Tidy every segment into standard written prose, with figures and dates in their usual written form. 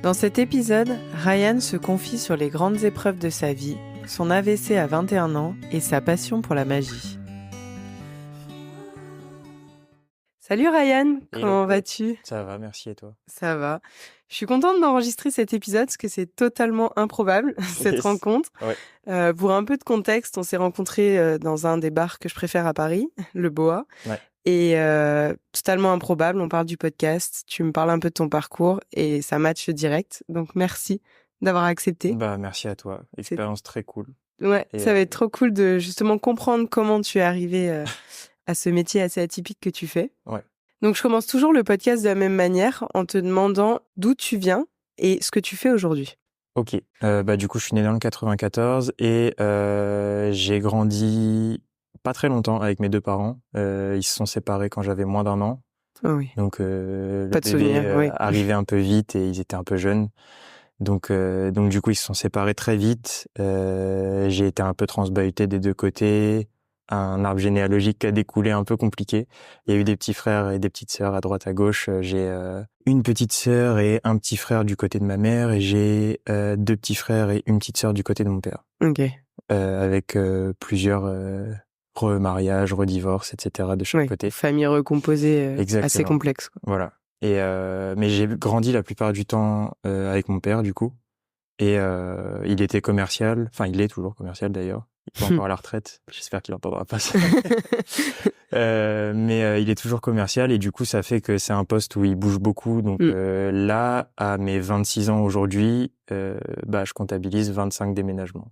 Dans cet épisode, Ryan se confie sur les grandes épreuves de sa vie, son AVC à 21 ans et sa passion pour la magie. Salut Ryan, comment vas-tu ? Ça va, merci et toi ? Ça va. Je suis contente d'enregistrer cet épisode parce que c'est totalement improbable, cette rencontre. Ouais. Pour un peu de contexte, on s'est rencontrés dans un des bars que je préfère à Paris, le Boa. Ouais. Et totalement improbable, on parle du podcast, tu me parles un peu de ton parcours et ça match direct. Donc merci d'avoir accepté. Bah merci à toi, expérience très cool. Ouais, ça va être trop cool de justement comprendre comment tu es arrivé à ce métier assez atypique que tu fais. Ouais. Donc je commence toujours le podcast de la même manière en te demandant d'où tu viens et ce que tu fais aujourd'hui. Ok, du coup je suis né dans le 94 et j'ai grandi pas très longtemps avec mes deux parents. Ils se sont séparés quand j'avais moins d'1 an. Oh oui. Donc le Pas de bébé souvenir, oui. arrivait un peu vite et ils étaient un peu jeunes. Donc du coup ils se sont séparés très vite. J'ai été un peu transbahuté des deux côtés. Un arbre généalogique qui a découlé un peu compliqué. Il y a eu des petits frères et des petites sœurs à droite à gauche. J'ai une petite sœur et un petit frère du côté de ma mère et j'ai 2 petits frères et une petite sœur du côté de mon père. Ok. Avec plusieurs remariages, redivorces, etc. de chaque côté. Famille recomposée assez complexe, quoi. Voilà. Et mais j'ai grandi la plupart du temps avec mon père du coup. Et il était commercial, enfin il est toujours commercial d'ailleurs. Il est pas encore à la retraite. J'espère qu'il n'entendra pas ça. Mais il est toujours commercial et du coup ça fait que c'est un poste où il bouge beaucoup. Donc là, à mes 26 ans aujourd'hui, je comptabilise 25 déménagements.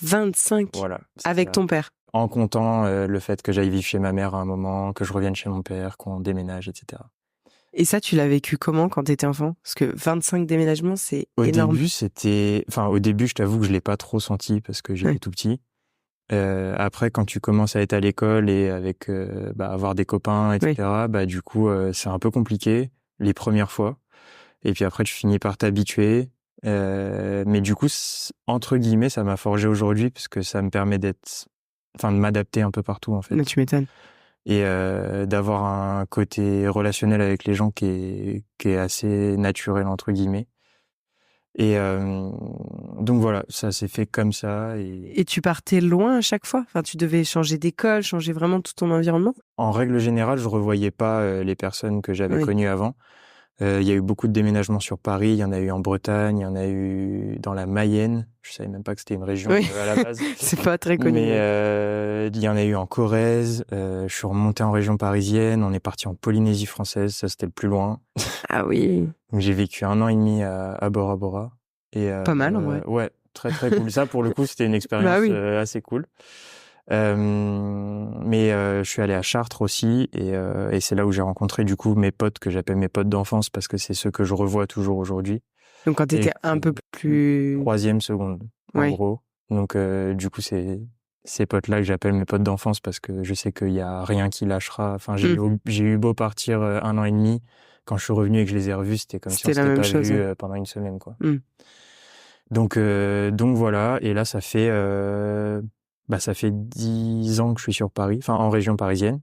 25 ? Voilà. Avec ton père ? En comptant le fait que j'aille vivre chez ma mère à un moment, que je revienne chez mon père, qu'on déménage, etc. Et ça, tu l'as vécu comment quand t'étais enfant ? Parce que 25 déménagements, c'est énorme. Au début, je t'avoue que je l'ai pas trop senti parce que j'étais tout petit. Après, quand tu commences à être à l'école et avec avoir des copains, etc., du coup, c'est un peu compliqué les premières fois. Et puis après, tu finis par t'habituer. Mais du coup, entre guillemets, ça m'a forgé aujourd'hui parce que ça me permet de m'adapter un peu partout, en fait. Mais tu m'étonnes. Et d'avoir un côté relationnel avec les gens qui est assez naturel, entre guillemets. Et donc voilà, ça s'est fait comme ça. Et tu partais loin à chaque fois ? Enfin, tu devais changer d'école, changer vraiment tout ton environnement ? En règle générale, je revoyais pas les personnes que j'avais connues avant. Il y a eu beaucoup de déménagements sur Paris, il y en a eu en Bretagne, il y en a eu dans la Mayenne. Je savais même pas que c'était une région à la base. C'est pas très connu. Mais il y en a eu en Corrèze. Je suis remonté en région parisienne. On est parti en Polynésie française. Ça, c'était le plus loin. Ah oui. Donc, j'ai vécu 1 an et demi à Bora Bora. Et, pas mal, en vrai. Ouais, très très cool. Ça, pour le coup, c'était une expérience assez cool. Mais je suis allé à Chartres aussi et c'est là où j'ai rencontré du coup mes potes que j'appelle mes potes d'enfance parce que c'est ceux que je revois toujours aujourd'hui. Donc quand t'étais un peu plus... 3e seconde, en gros. Donc du coup c'est ces potes-là que j'appelle mes potes d'enfance parce que je sais qu'il y a rien qui lâchera. Enfin j'ai eu beau partir 1 an et demi, quand je suis revenu et que je les ai revus, c'était comme si on s'était pas vus pendant une semaine, quoi. Donc voilà, et là ça fait 10 ans que je suis sur Paris, enfin en région parisienne,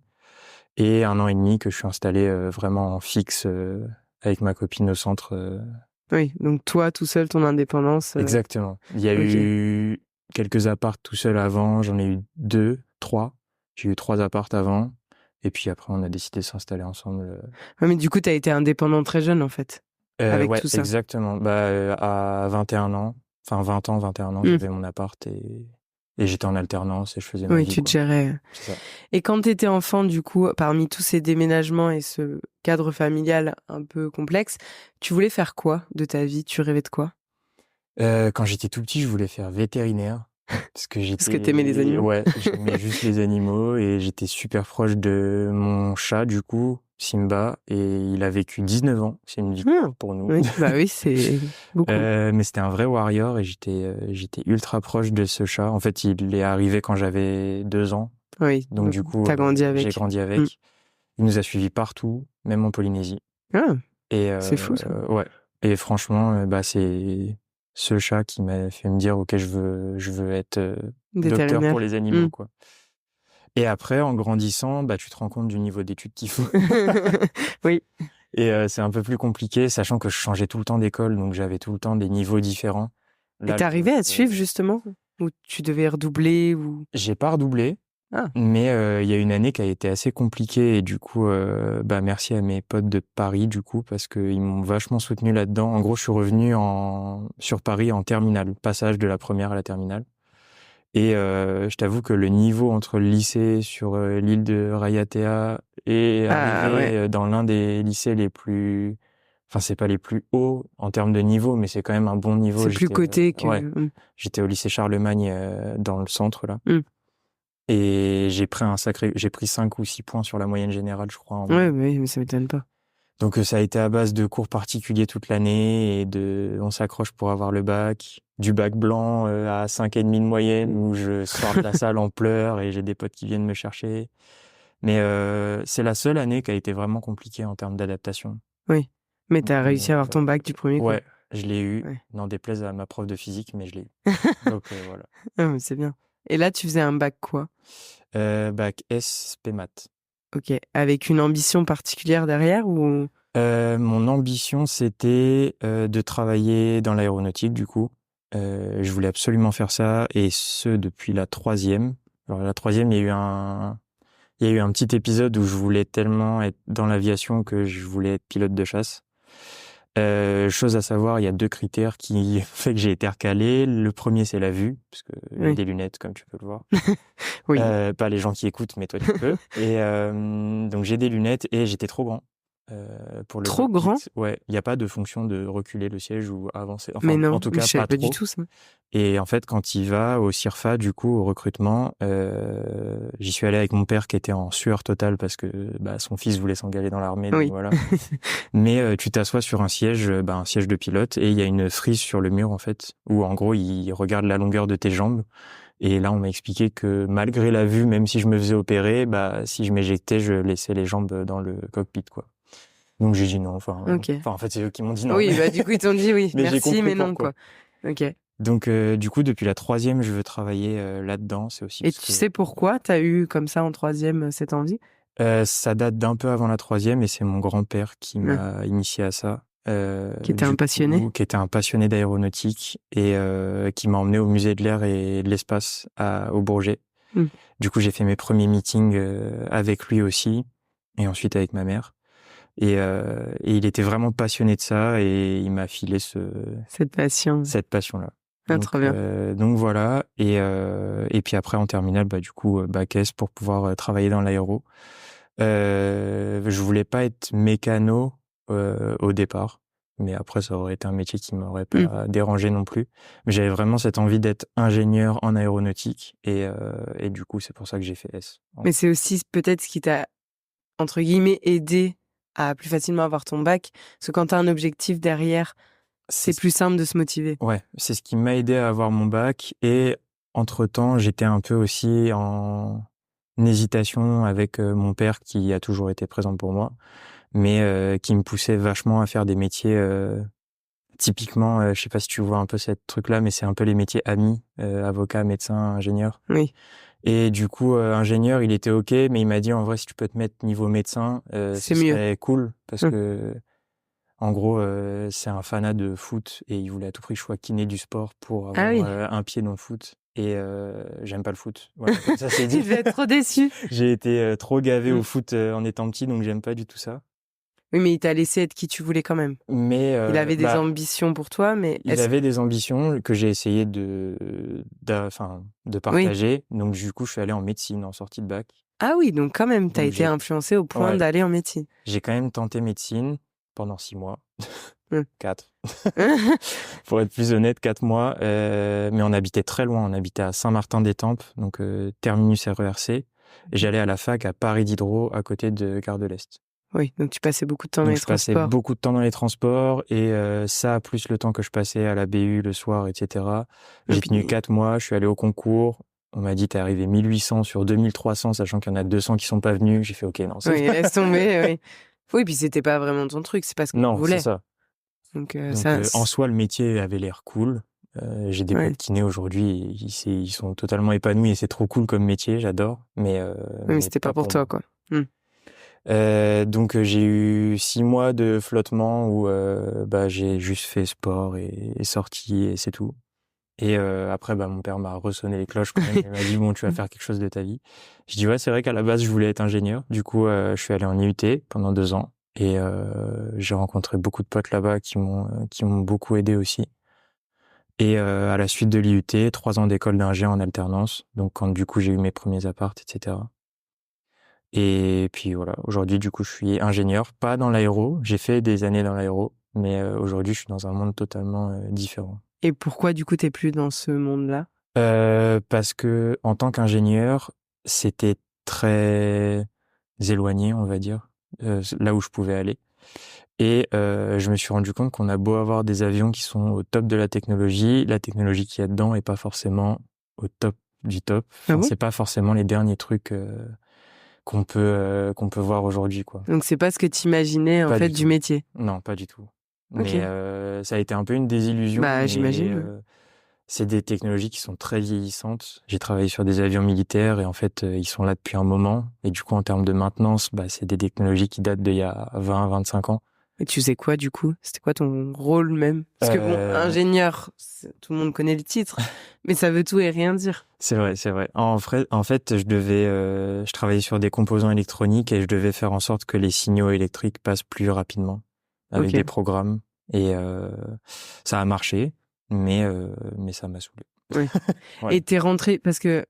et 1 an et demi que je suis installé vraiment en fixe avec ma copine au centre. Oui, donc toi tout seul, ton indépendance. Exactement. Il y a eu quelques apparts tout seul avant, j'en ai eu 2, 3. J'ai eu 3 apparts avant, et puis après on a décidé de s'installer ensemble. Ouais, mais du coup t'as été indépendant très jeune en fait. Avec tout ça. Exactement. À 21 ans, enfin 20 ans, 21 ans, j'avais mon appart et j'étais en alternance et je faisais ma vie. Oui, tu te gérais. C'est ça. Et quand t'étais enfant, du coup, parmi tous ces déménagements et ce cadre familial un peu complexe, tu voulais faire quoi de ta vie ? Tu rêvais de quoi ? Quand j'étais tout petit, je voulais faire vétérinaire. Parce que t'aimais les animaux ? Ouais, j'aimais juste les animaux et j'étais super proche de mon chat, du coup, Simba, et il a vécu 19 ans. C'est une victoire pour nous. Oui, c'est beaucoup. Mais c'était un vrai warrior et j'étais ultra proche de ce chat. En fait, il est arrivé quand j'avais 2 ans. Oui. Donc du coup, t'as grandi avec. J'ai grandi avec. Il nous a suivis partout, même en Polynésie. Ah, et c'est fou ça. Ouais. Et franchement, c'est ce chat qui m'a fait me dire ok, je veux être docteur pour les animaux, quoi. Et après, en grandissant, tu te rends compte du niveau d'études qu'il faut. Oui. Et c'est un peu plus compliqué, sachant que je changeais tout le temps d'école, donc j'avais tout le temps des niveaux différents. Et Là, t'arrivais à te suivre, justement? Ou tu devais redoubler ou... j'ai pas redoublé, Ah, mais il y a une année qui a été assez compliquée et du coup, merci à mes potes de Paris du coup parce qu'ils m'ont vachement soutenu là-dedans. En gros, je suis revenu sur Paris en terminale, passage de la première à la terminale. Et je t'avoue que le niveau entre le lycée sur l'île de Raiatea et ah ouais, arriver dans l'un des lycées les plus, enfin c'est pas les plus hauts en termes de niveau, mais c'est quand même un bon niveau. c'est plus coté que... Ouais, j'étais au lycée Charlemagne dans le centre là. Mm. Et j'ai pris 5 ou 6 points sur la moyenne générale, je crois. Ouais, mais ça m'étonne pas. Donc ça a été à base de cours particuliers toute l'année et on s'accroche pour avoir le bac, du bac blanc à 5,5 de moyenne où je sors de la salle en pleurs et j'ai des potes qui viennent me chercher. Mais c'est la seule année qui a été vraiment compliquée en termes d'adaptation. Oui, mais t'as réussi à avoir ton bac du premier coup. Ouais, je l'ai eu. Ouais. N'en déplaise à ma prof de physique, mais je l'ai eu. Donc voilà. Ah, mais c'est bien. Et là, tu faisais un bac quoi? Bac S, P Maths. Ok, avec une ambition particulière derrière ou... Mon ambition, c'était de travailler dans l'aéronautique, du coup. Je voulais absolument faire ça, et ce, depuis la troisième. Alors, la troisième, il y a eu un petit épisode où je voulais tellement être dans l'aviation que je voulais être pilote de chasse. Chose à savoir, il y a 2 critères qui fait que j'ai été recalé. Le premier, c'est la vue, parce que j'ai des lunettes, comme tu peux le voir. Oui. Pas les gens qui écoutent, mais toi tu peux. Et donc j'ai des lunettes et j'étais trop grand. Pour le Trop cockpit. grand? Ouais, il n'y a pas de fonction de reculer le siège ou avancer. Enfin, Mais non, en tout cas, je savais pas pas du trop. tout ça. Et en fait, quand il va au CIRFA, du coup, au recrutement, j'y suis allé avec mon père qui était en sueur totale parce que son fils voulait s'engager dans l'armée. Oui. Donc voilà. Mais tu t'assois sur un siège de pilote, et il y a une frise sur le mur, en fait, où en gros, il regarde la longueur de tes jambes. Et là, on m'a expliqué que malgré la vue, même si je me faisais opérer, si je m'éjectais, je laissais les jambes dans le cockpit, quoi. Donc j'ai dit non. Enfin, en fait, c'est eux qui m'ont dit non. Oui, du coup, ils t'ont dit oui, mais merci, mais non, quoi. Ok. Donc, du coup, depuis la troisième, je veux travailler là-dedans. C'est aussi. Et tu sais pourquoi t'as eu comme ça en troisième cette envie? Ça date d'un peu avant la troisième, et c'est mon grand-père qui m'a initié à ça. Qui était un passionné? Qui était un passionné d'aéronautique et qui m'a emmené au musée de l'air et de l'espace au Bourget. Du coup, j'ai fait mes premiers meetings avec lui aussi, et ensuite avec ma mère. Et il était vraiment passionné de ça, et il m'a filé cette passion-là. Ah, trop bien. Donc voilà. Et puis après, en terminale, du coup, bac S pour pouvoir travailler dans l'aéro. Je voulais pas être mécano au départ, mais après ça aurait été un métier qui m'aurait pas dérangé non plus. Mais j'avais vraiment cette envie d'être ingénieur en aéronautique, et du coup c'est pour ça que j'ai fait S. Mais c'est aussi peut-être ce qui t'a entre guillemets aidé à plus facilement avoir ton bac, parce que quand t'as un objectif derrière, c'est plus simple de se motiver. Ouais, c'est ce qui m'a aidé à avoir mon bac, et entre-temps j'étais un peu aussi en hésitation avec mon père qui a toujours été présent pour moi, mais qui me poussait vachement à faire des métiers typiquement, je sais pas si tu vois un peu cette truc-là, mais c'est un peu les métiers amis, avocat, médecin, ingénieur. Oui. Et du coup, ingénieur, il était OK, mais il m'a dit, en vrai, si tu peux te mettre niveau médecin, ce serait cool, parce que, en gros, c'est un fanat de foot, et il voulait à tout prix que je sois kiné du sport pour avoir un pied dans le foot. Et j'aime pas le foot. Voilà, comme ça, c'est dit. Tu devais être trop déçu. J'ai été trop gavé au foot en étant petit, donc j'aime pas du tout ça. Oui, mais il t'a laissé être qui tu voulais quand même. Mais il avait des ambitions pour toi, mais il avait des ambitions que j'ai essayé de partager. Oui. Donc du coup, je suis allé en médecine en sortie de bac. Ah oui, donc quand même, t'as été influencé au point d'aller en médecine. J'ai quand même tenté médecine pendant 6 mois. 4. Pour être plus honnête, 4 mois. Mais on habitait très loin. On habitait à Saint-Martin-d'Étampes, donc terminus RERC. Et j'allais à la fac à Paris Diderot, à côté de Gare de l'Est. Oui, donc tu passais beaucoup de temps dans les transports. Je passais beaucoup de temps dans les transports, et ça, plus le temps que je passais à la BU le soir, etc. J'ai tenu 4 mois, je suis allé au concours. On m'a dit, t'es arrivé 1800 sur 2300, sachant qu'il y en a 200 qui sont pas venus. J'ai fait, OK, non. Oui, laisse tomber, oui. Oui, puis c'était pas vraiment ton truc, c'est pas ce que tu voulais. Non, c'est ça. Donc en soi, le métier avait l'air cool. J'ai des potes kinés aujourd'hui, ils sont totalement épanouis, et c'est trop cool comme métier, j'adore. Mais c'était pas pour toi, quoi. Donc j'ai eu 6 mois de flottement où j'ai juste fait sport et sorti et c'est tout. Et après mon père m'a ressonné les cloches quand même. Il m'a dit bon, tu vas faire quelque chose de ta vie. Je dis ouais, c'est vrai qu'à la base je voulais être ingénieur. Du coup je suis allé en IUT pendant 2 ans et j'ai rencontré beaucoup de potes là-bas qui m'ont beaucoup aidé aussi. Et à la suite de l'IUT, 3 ans d'école d'ingé en alternance. Donc quand du coup j'ai eu mes premiers apparts, etc. Et puis voilà, aujourd'hui du coup je suis ingénieur, pas dans l'aéro. J'ai fait des années dans l'aéro, mais aujourd'hui je suis dans un monde totalement différent. Et pourquoi du coup t'es plus dans ce monde-là? Parce que en tant qu'ingénieur, c'était très éloigné, on va dire, là où je pouvais aller. Et je me suis rendu compte qu'on a beau avoir des avions qui sont au top de la technologie qu'il y a dedans est pas forcément au top du top. Ah Enfin, bon? c'est pas forcément les derniers trucs qu'on peut voir aujourd'hui, quoi. Donc c'est pas ce que t'imaginais en Pas fait du du tout. métier. Non, pas du tout. Ok. Mais ça a été un peu une désillusion, Bah mais j'imagine. c'est des technologies qui sont très vieillissantes. J'ai travaillé sur des avions militaires et en fait, ils sont là depuis un moment. Et du coup, en termes de maintenance, c'est des technologies qui datent d'il y a 20, 25 ans. Et tu sais quoi du coup? C'était quoi ton rôle même? Parce que bon, ingénieur, tout le monde connaît le titre, mais ça veut tout et rien dire. C'est vrai, c'est vrai. En fait, je travaillais sur des composants électroniques et je devais faire en sorte que les signaux électriques passent plus rapidement avec des programmes. Et ça a marché, mais ça m'a saoulé. Oui. Ouais. Et t'es rentré parce que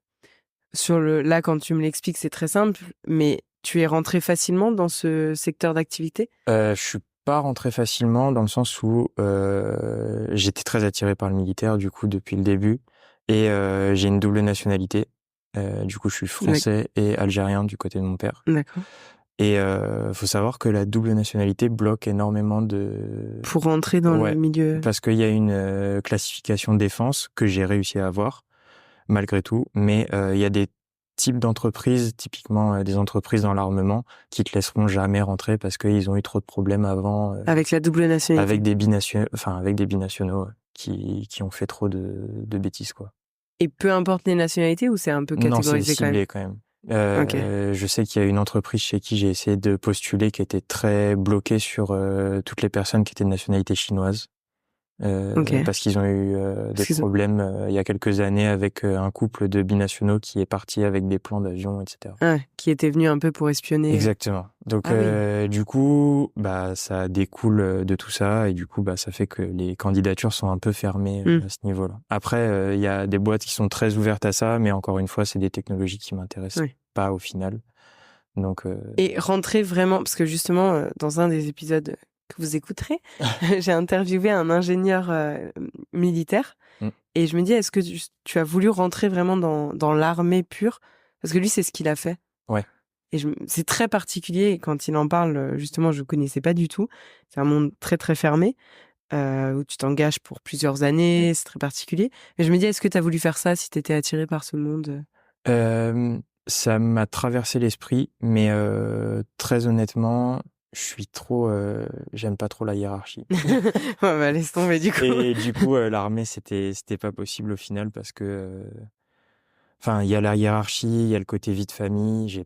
là quand tu me l'expliques, c'est très simple, mais tu es rentré facilement dans ce secteur d'activité? Je suis pas rentré facilement dans le sens où j'étais très attiré par le militaire du coup depuis le début et j'ai une double nationalité. Du coup, je suis français et algérien du côté de mon père. D'accord. Et faut savoir que la double nationalité bloque énormément pour rentrer dans le milieu. Parce qu'il y a une classification de défense que j'ai réussi à avoir malgré tout, mais il y a des types d'entreprises, typiquement des entreprises dans l'armement, qui te laisseront jamais rentrer parce qu'ils ont eu trop de problèmes avant. Avec la double nationalité. Avec des binationaux qui ont fait trop de bêtises, quoi. Et peu importe les nationalités ou c'est un peu catégorisé? Non, c'est ciblé quand même. Je sais qu'il y a une entreprise chez qui j'ai essayé de postuler qui était très bloquée sur toutes les personnes qui étaient de nationalité chinoise. Parce qu'ils ont eu des problèmes il y a quelques années avec un couple de binationaux qui est parti avec des plans d'avion, etc. Ah, qui était venu un peu pour espionner. Exactement. Donc du coup, ça découle de tout ça et du coup, ça fait que les candidatures sont un peu fermées à ce niveau-là. Après, il y a des boîtes qui sont très ouvertes à ça, mais encore une fois, c'est des technologies qui m'intéressent pas au final. Donc. Et rentrer vraiment, parce que justement, dans un des épisodes que vous écouterez, j'ai interviewé un ingénieur militaire et je me dis, est-ce que tu as voulu rentrer vraiment dans l'armée pure? Parce que lui, c'est ce qu'il a fait. Ouais. Et c'est très particulier et quand il en parle, justement, je connaissais pas du tout. C'est un monde très très fermé où tu t'engages pour plusieurs années, c'est très particulier. Mais je me dis, est-ce que tu as voulu faire ça si tu étais attiré par ce monde? Ça m'a traversé l'esprit, mais très honnêtement, j'aime pas trop la hiérarchie. Ouais, laisse tomber du coup. Et du coup, l'armée, c'était pas possible au final parce que, il y a la hiérarchie, il y a le côté vie de famille.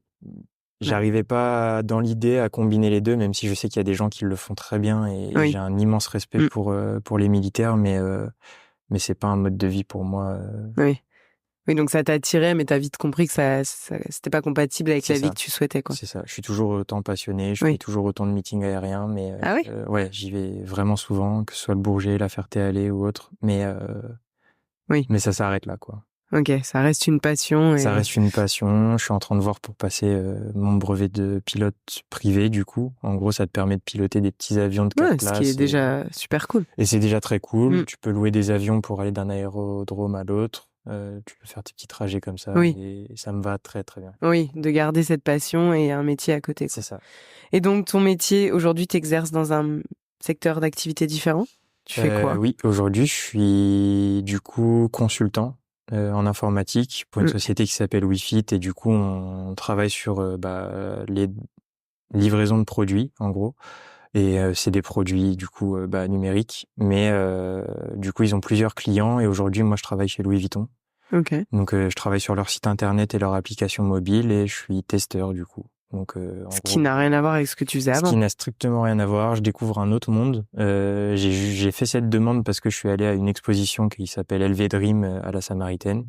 J'arrivais pas dans l'idée à combiner les deux, même si je sais qu'il y a des gens qui le font très bien et j'ai un immense respect pour les militaires, mais c'est pas un mode de vie pour moi. Oui, donc ça t'a attiré, mais t'as vite compris que ça c'était pas compatible avec la vie que tu souhaitais, quoi. C'est ça. Je suis toujours autant passionné, je fais toujours autant de meetings aériens, mais j'y vais vraiment souvent, que ce soit le Bourget, la Ferté-Alais ou autre, mais ça s'arrête là, quoi. Ok, ça reste une passion. Ça reste une passion. Je suis en train de voir pour passer mon brevet de pilote privé, du coup. En gros, ça te permet de piloter des petits avions de 4 places. Ce qui est déjà super cool. Et c'est déjà très cool. Tu peux louer des avions pour aller d'un aérodrome à l'autre. Tu peux faire tes petits trajets comme ça et ça me va très très bien. Oui, de garder cette passion et un métier à côté, quoi. C'est ça. Et donc ton métier, aujourd'hui, t'exerces dans un secteur d'activité différent? Tu fais quoi? Oui, aujourd'hui, je suis du coup consultant en informatique pour une société qui s'appelle WeFit et du coup, on travaille sur les livraisons de produits, en gros. Et c'est des produits du coup numériques, mais du coup, ils ont plusieurs clients et aujourd'hui, moi, je travaille chez Louis Vuitton. Ok. Donc, je travaille sur leur site internet et leur application mobile et je suis testeur du coup. Donc, ce qui n'a rien à voir avec ce que tu faisais avant. Ce qui n'a strictement rien à voir. Je découvre un autre monde. J'ai fait cette demande parce que je suis allé à une exposition qui s'appelle LV Dream à la Samaritaine.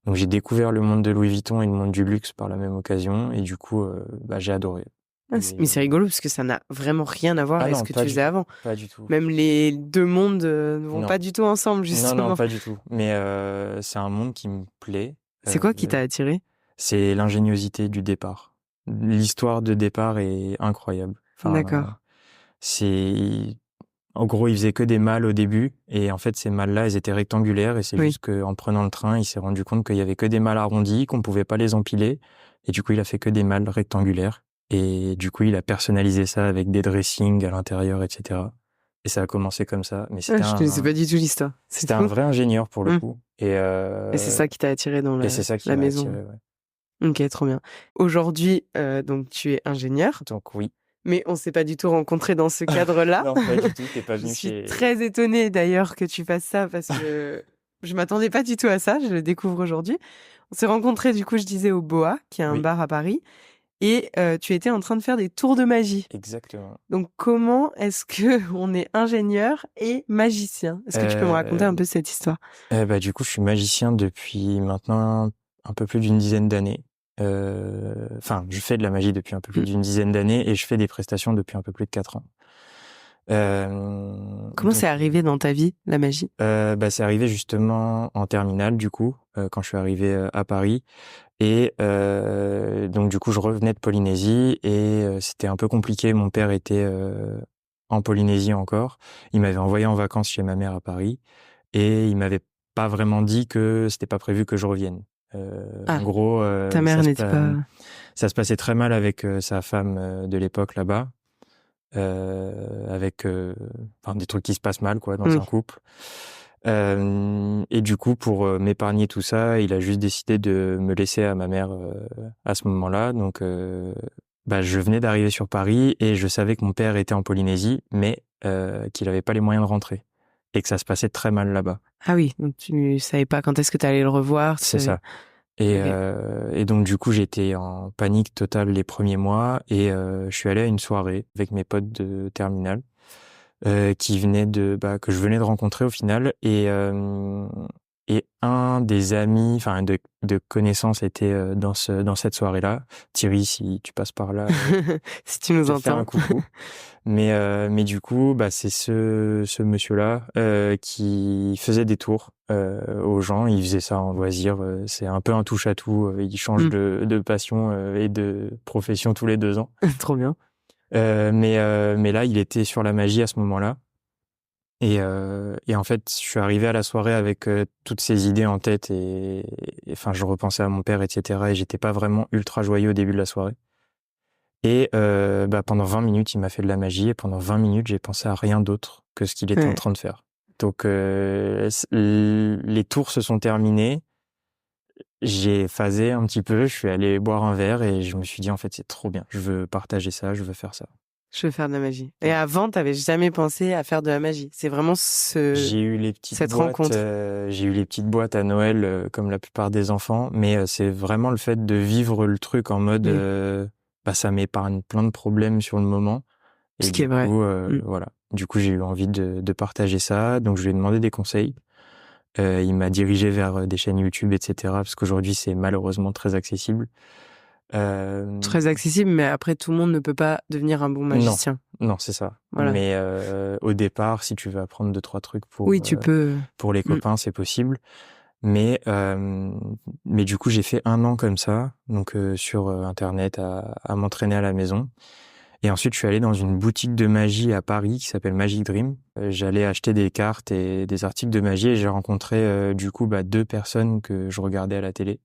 Donc j'ai découvert le monde de Louis Vuitton et le monde du luxe par la même occasion. Et du coup, j'ai adoré. Mais c'est rigolo parce que ça n'a vraiment rien à voir avec ce que tu faisais avant. Pas du tout. Même les deux mondes ne vont pas du tout ensemble, justement. Non, pas du tout. Mais c'est un monde qui me plaît. C'est quoi qui t'a attiré? C'est l'ingéniosité du départ. L'histoire de départ est incroyable. Enfin, d'accord. En gros, il faisait que des malles au début, et en fait, ces malles-là, elles étaient rectangulaires, et c'est juste qu'en prenant le train, il s'est rendu compte qu'il y avait que des malles arrondies, qu'on pouvait pas les empiler, et du coup, il a fait que des malles rectangulaires, et du coup, il a personnalisé ça avec des dressings à l'intérieur, etc. Et ça a commencé comme ça. Mais c'était je connaissais pas du tout l'histoire. C'était un vrai ingénieur pour le coup. Et c'est ça qui t'a attiré dans la maison. Attiré, ouais. Ok, trop bien. Aujourd'hui, donc tu es ingénieur. Donc oui. Mais on s'est pas du tout rencontrés dans ce cadre-là. Non, pas du tout. T'es pas venu Je suis très étonnée d'ailleurs que tu fasses ça parce que je m'attendais pas du tout à ça. Je le découvre aujourd'hui. On s'est rencontrés, du coup, je disais au Boa, qui est un bar à Paris. Et tu étais en train de faire des tours de magie. Exactement. Donc, comment est-ce que on est ingénieur et magicien? Est-ce que tu peux me raconter un peu cette histoire? Du coup, je suis magicien depuis maintenant un peu plus d'une dizaine d'années. Enfin, je fais de la magie depuis un peu plus d'une dizaine d'années et je fais des prestations depuis un peu plus de 4 ans. Comment c'est arrivé dans ta vie, la magie? C'est arrivé justement en terminale, du coup, quand je suis arrivé à Paris. Et donc, du coup, je revenais de Polynésie et c'était un peu compliqué. Mon père était en Polynésie encore. Il m'avait envoyé en vacances chez ma mère à Paris et il m'avait pas vraiment dit que c'était pas prévu que je revienne. En gros, ta mère n'était pas... Ça se passait très mal avec sa femme de l'époque là-bas. Avec des trucs qui se passent mal quoi dans un couple. Et du coup, pour m'épargner tout ça, il a juste décidé de me laisser à ma mère à ce moment-là. Donc, je venais d'arriver sur Paris et je savais que mon père était en Polynésie, mais qu'il n'avait pas les moyens de rentrer et que ça se passait très mal là-bas. Ah oui, donc tu savais pas quand est-ce que tu allais le revoir. C'est ça. Et donc du coup j'étais en panique totale les premiers mois et je suis allé à une soirée avec mes potes de terminale qui venaient que je venais de rencontrer au final et un des amis enfin de connaissances était dans cette soirée-là. Thierry, si tu passes par là, si tu nous entends, fais un coucou. Mais du coup, c'est ce monsieur-là qui faisait des tours aux gens. Il faisait ça en loisir. C'est un peu un touche-à-tout. Il change de passion et de profession tous les 2 ans. Trop bien. Mais là, il était sur la magie à ce moment-là. Et en fait, je suis arrivé à la soirée avec toutes ces idées en tête et enfin, je repensais à mon père, etc. Et j'étais pas vraiment ultra joyeux au début de la soirée. Et pendant 20 minutes, il m'a fait de la magie et pendant 20 minutes, j'ai pensé à rien d'autre que ce qu'il était en train de faire. Donc les tours se sont terminés. J'ai phasé un petit peu, je suis allé boire un verre et je me suis dit en fait c'est trop bien, je veux partager ça, je veux faire ça. Je veux faire de la magie. Et avant, t'avais jamais pensé à faire de la magie. C'est vraiment J'ai eu cette rencontre. J'ai eu les petites boîtes à Noël comme la plupart des enfants, mais c'est vraiment le fait de vivre le truc en mode ça m'épargne plein de problèmes sur le moment. Et ce qui est vrai. Voilà. Du coup, j'ai eu envie de partager ça. Donc, je lui ai demandé des conseils. Il m'a dirigé vers des chaînes YouTube, etc. Parce qu'aujourd'hui, c'est malheureusement très accessible. Très accessible, mais après, tout le monde ne peut pas devenir un bon magicien. Non, c'est ça. Voilà. Mais au départ, si tu veux apprendre 2-3 trucs pour les copains, c'est possible. Mais du coup, j'ai fait 1 an comme ça, donc sur Internet, à m'entraîner à la maison. Et ensuite, je suis allé dans une boutique de magie à Paris qui s'appelle Magic Dream. J'allais acheter des cartes et des articles de magie et j'ai rencontré 2 personnes que je regardais à la télé.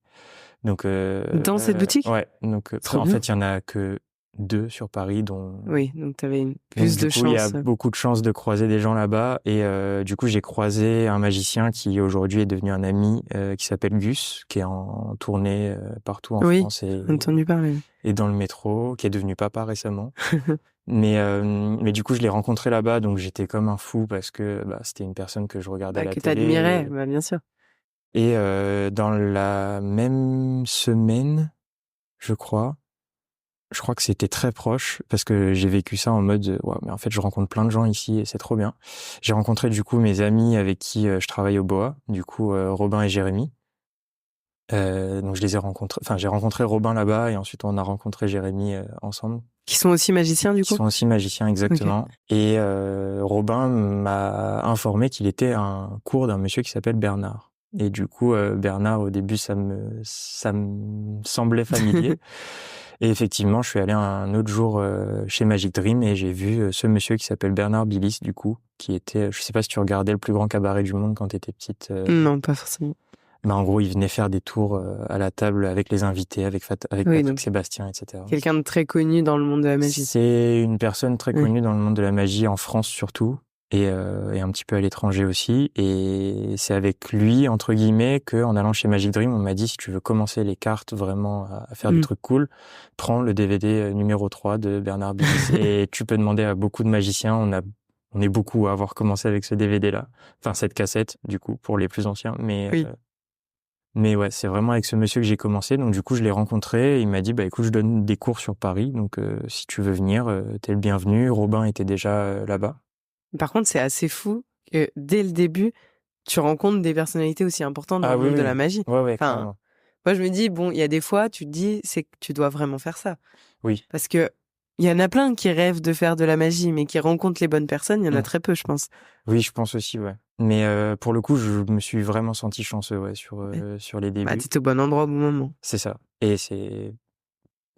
Donc dans cette boutique. Ouais. Donc en fait, il y en a que 2 sur Paris, dont. Oui, donc t'avais plus de chance. Il y a beaucoup de chances de croiser des gens là-bas et du coup, j'ai croisé un magicien qui aujourd'hui est devenu un ami qui s'appelle Gus, qui est en tournée partout en France et entendu parler. Et dans le métro, qui est devenu papa récemment. mais du coup, je l'ai rencontré là-bas, donc j'étais comme un fou parce que c'était une personne que je regardais à la télé. Que t'admirais, bien sûr. Et dans la même semaine, je crois, je crois que c'était très proche parce que j'ai vécu ça en mode ouais, mais en fait je rencontre plein de gens ici et c'est trop bien. J'ai rencontré du coup mes amis avec qui je travaille au BOA, du coup Robin et Jérémy. Donc je les ai rencontrés, enfin j'ai rencontré Robin là-bas et ensuite on a rencontré Jérémy ensemble. Qui sont aussi magiciens du coup? Qui sont aussi magiciens exactement. Okay. Et Robin m'a informé qu'il était à un cours d'un monsieur qui s'appelle Bernard. Et du coup Bernard au début ça me semblait familier. Et effectivement, je suis allé un autre jour chez Magic Dream et j'ai vu ce monsieur qui s'appelle Bernard Billis, du coup, qui était, je sais pas si tu regardais Le Plus Grand Cabaret du Monde quand t'étais petite. Non, pas forcément. Mais en gros, il venait faire des tours à la table avec les invités, avec Patrick Sébastien, etc. Quelqu'un de très connu dans le monde de la magie. C'est une personne très connue dans le monde de la magie, en France surtout. Et un petit peu à l'étranger aussi. Et c'est avec lui, entre guillemets, que en allant chez Magic Dream, on m'a dit, si tu veux commencer les cartes vraiment à faire des trucs cool, prends le DVD numéro 3 de Bernard Billis. Et tu peux demander à beaucoup de magiciens, on est beaucoup à avoir commencé avec ce DVD-là. Enfin, cette cassette, du coup, pour les plus anciens. Mais ouais, c'est vraiment avec ce monsieur que j'ai commencé. Donc du coup, je l'ai rencontré. Et il m'a dit, bah écoute, je donne des cours sur Paris. Donc si tu veux venir, t'es le bienvenu. Robin était déjà là-bas. Par contre, c'est assez fou que dès le début, tu rencontres des personnalités aussi importantes dans le monde de la magie. Ouais, enfin, moi, je me dis, bon, il y a des fois, tu te dis, c'est que tu dois vraiment faire ça. Oui. Parce que il y en a plein qui rêvent de faire de la magie, mais qui rencontrent les bonnes personnes, il y en a très peu, je pense. Oui, je pense aussi, ouais. Mais pour le coup, je me suis vraiment senti chanceux, ouais, sur les débuts. Bah, t'étais au bon endroit au bon moment. C'est ça. Et c'est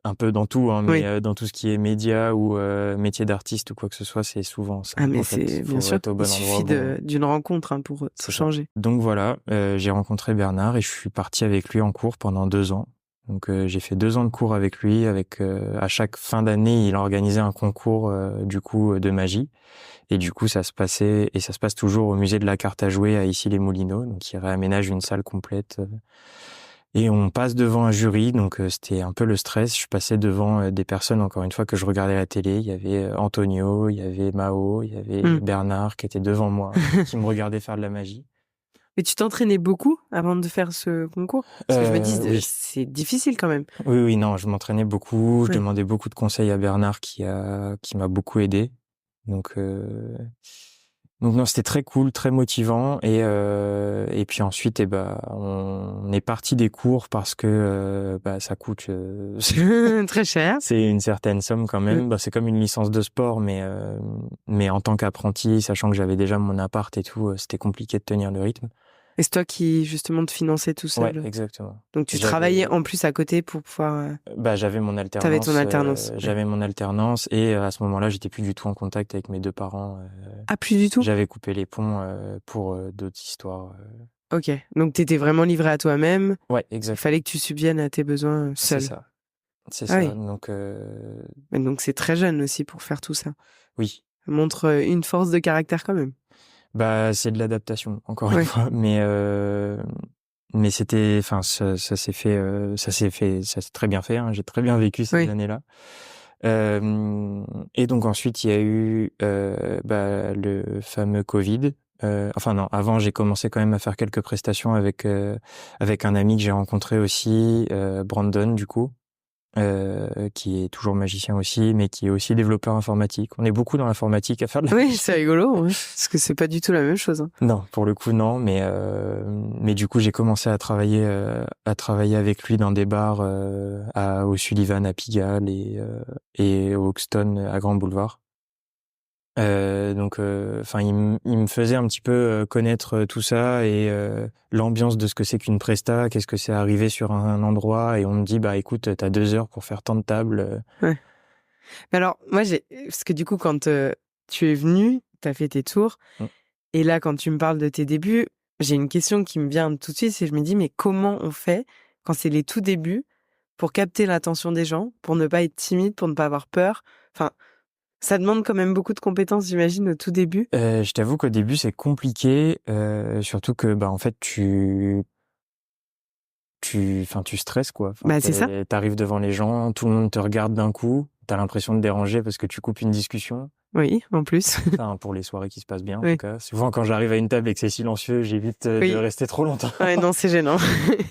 un peu dans tout, hein, mais dans tout ce qui est média ou métier d'artiste ou quoi que ce soit, c'est souvent ça. Ah mais c'est bien sûr, il suffit d'une rencontre pour tout changer. Donc voilà, j'ai rencontré Bernard et je suis parti avec lui en cours pendant 2 ans. Donc j'ai fait 2 ans de cours avec lui, avec à chaque fin d'année, il organisait un concours du coup de magie. Et du coup, ça se passe toujours au musée de la carte à jouer à Issy-les-Moulineaux. Donc il réaménage une salle complète. Et on passe devant un jury, donc c'était un peu le stress. Je passais devant des personnes, encore une fois, que je regardais à la télé. Il y avait Antonio, il y avait Mao, il y avait Bernard qui était devant moi, qui me regardait faire de la magie. Mais tu t'entraînais beaucoup avant de faire ce concours? Parce que je me dis, c'est difficile quand même. Oui, non, je m'entraînais beaucoup. Je demandais beaucoup de conseils à Bernard qui m'a beaucoup aidé. Donc non, c'était très cool, très motivant et puis ensuite on est parti des cours parce que ça coûte très cher. C'est une certaine somme quand même. C'est comme une licence de sport mais en tant qu'apprenti, sachant que j'avais déjà mon appart et tout, c'était compliqué de tenir le rythme. Et c'est toi qui, justement, te finançais tout seul? Ouais, exactement. Donc, tu travaillais en plus à côté pour pouvoir... j'avais mon alternance. T'avais ton alternance. J'avais mon alternance et à ce moment-là, j'étais plus du tout en contact avec mes 2 parents. Ah, plus du tout? J'avais coupé les ponts pour d'autres histoires. Ok. Donc, t'étais vraiment livré à toi-même. Ouais, exactement. Il fallait que tu subviennes à tes besoins seul. C'est ça. Oui. Donc, Mais donc, c'est très jeune aussi pour faire tout ça. Oui. Ça montre une force de caractère quand même. C'est de l'adaptation, encore une fois. Mais c'était, enfin, ça s'est très bien fait, hein. J'ai très bien vécu ces années-là. Et donc ensuite, il y a eu, le fameux Covid. Enfin non, avant, j'ai commencé quand même à faire quelques prestations avec un ami que j'ai rencontré aussi, Brandon, du coup. Qui est toujours magicien aussi, mais qui est aussi développeur informatique. On est beaucoup dans l'informatique à faire de la magie. Oui, c'est rigolo, parce que c'est pas du tout la même chose. Hein. Non, pour le coup, non, mais du coup, j'ai commencé à travailler avec lui dans des bars au Sullivan à Pigalle et au Hoxton à Grand Boulevard. Donc, il me faisait un petit peu connaître tout ça et l'ambiance de ce que c'est qu'une presta, qu'est-ce que c'est arriver sur un endroit et on me dit écoute, t'as 2 heures pour faire tant de tables. Ouais. Mais alors moi parce que du coup quand tu es venu, t'as fait tes tours et là quand tu me parles de tes débuts, j'ai une question qui me vient tout de suite, et je me dis mais comment on fait quand c'est les tout débuts pour capter l'attention des gens, pour ne pas être timide, pour ne pas avoir peur. Enfin, ça demande quand même beaucoup de compétences, j'imagine, au tout début. Je t'avoue qu'au début, c'est compliqué, surtout que, en fait, tu stresses, quoi. C'est ça. T'arrives devant les gens, tout le monde te regarde d'un coup, t'as l'impression de déranger parce que tu coupes une discussion. Oui, en plus. Enfin, pour les soirées qui se passent bien, en Oui. tout cas. Souvent, quand j'arrive à une table et que c'est silencieux, j'évite Oui. de rester trop longtemps. Ouais, non, c'est gênant.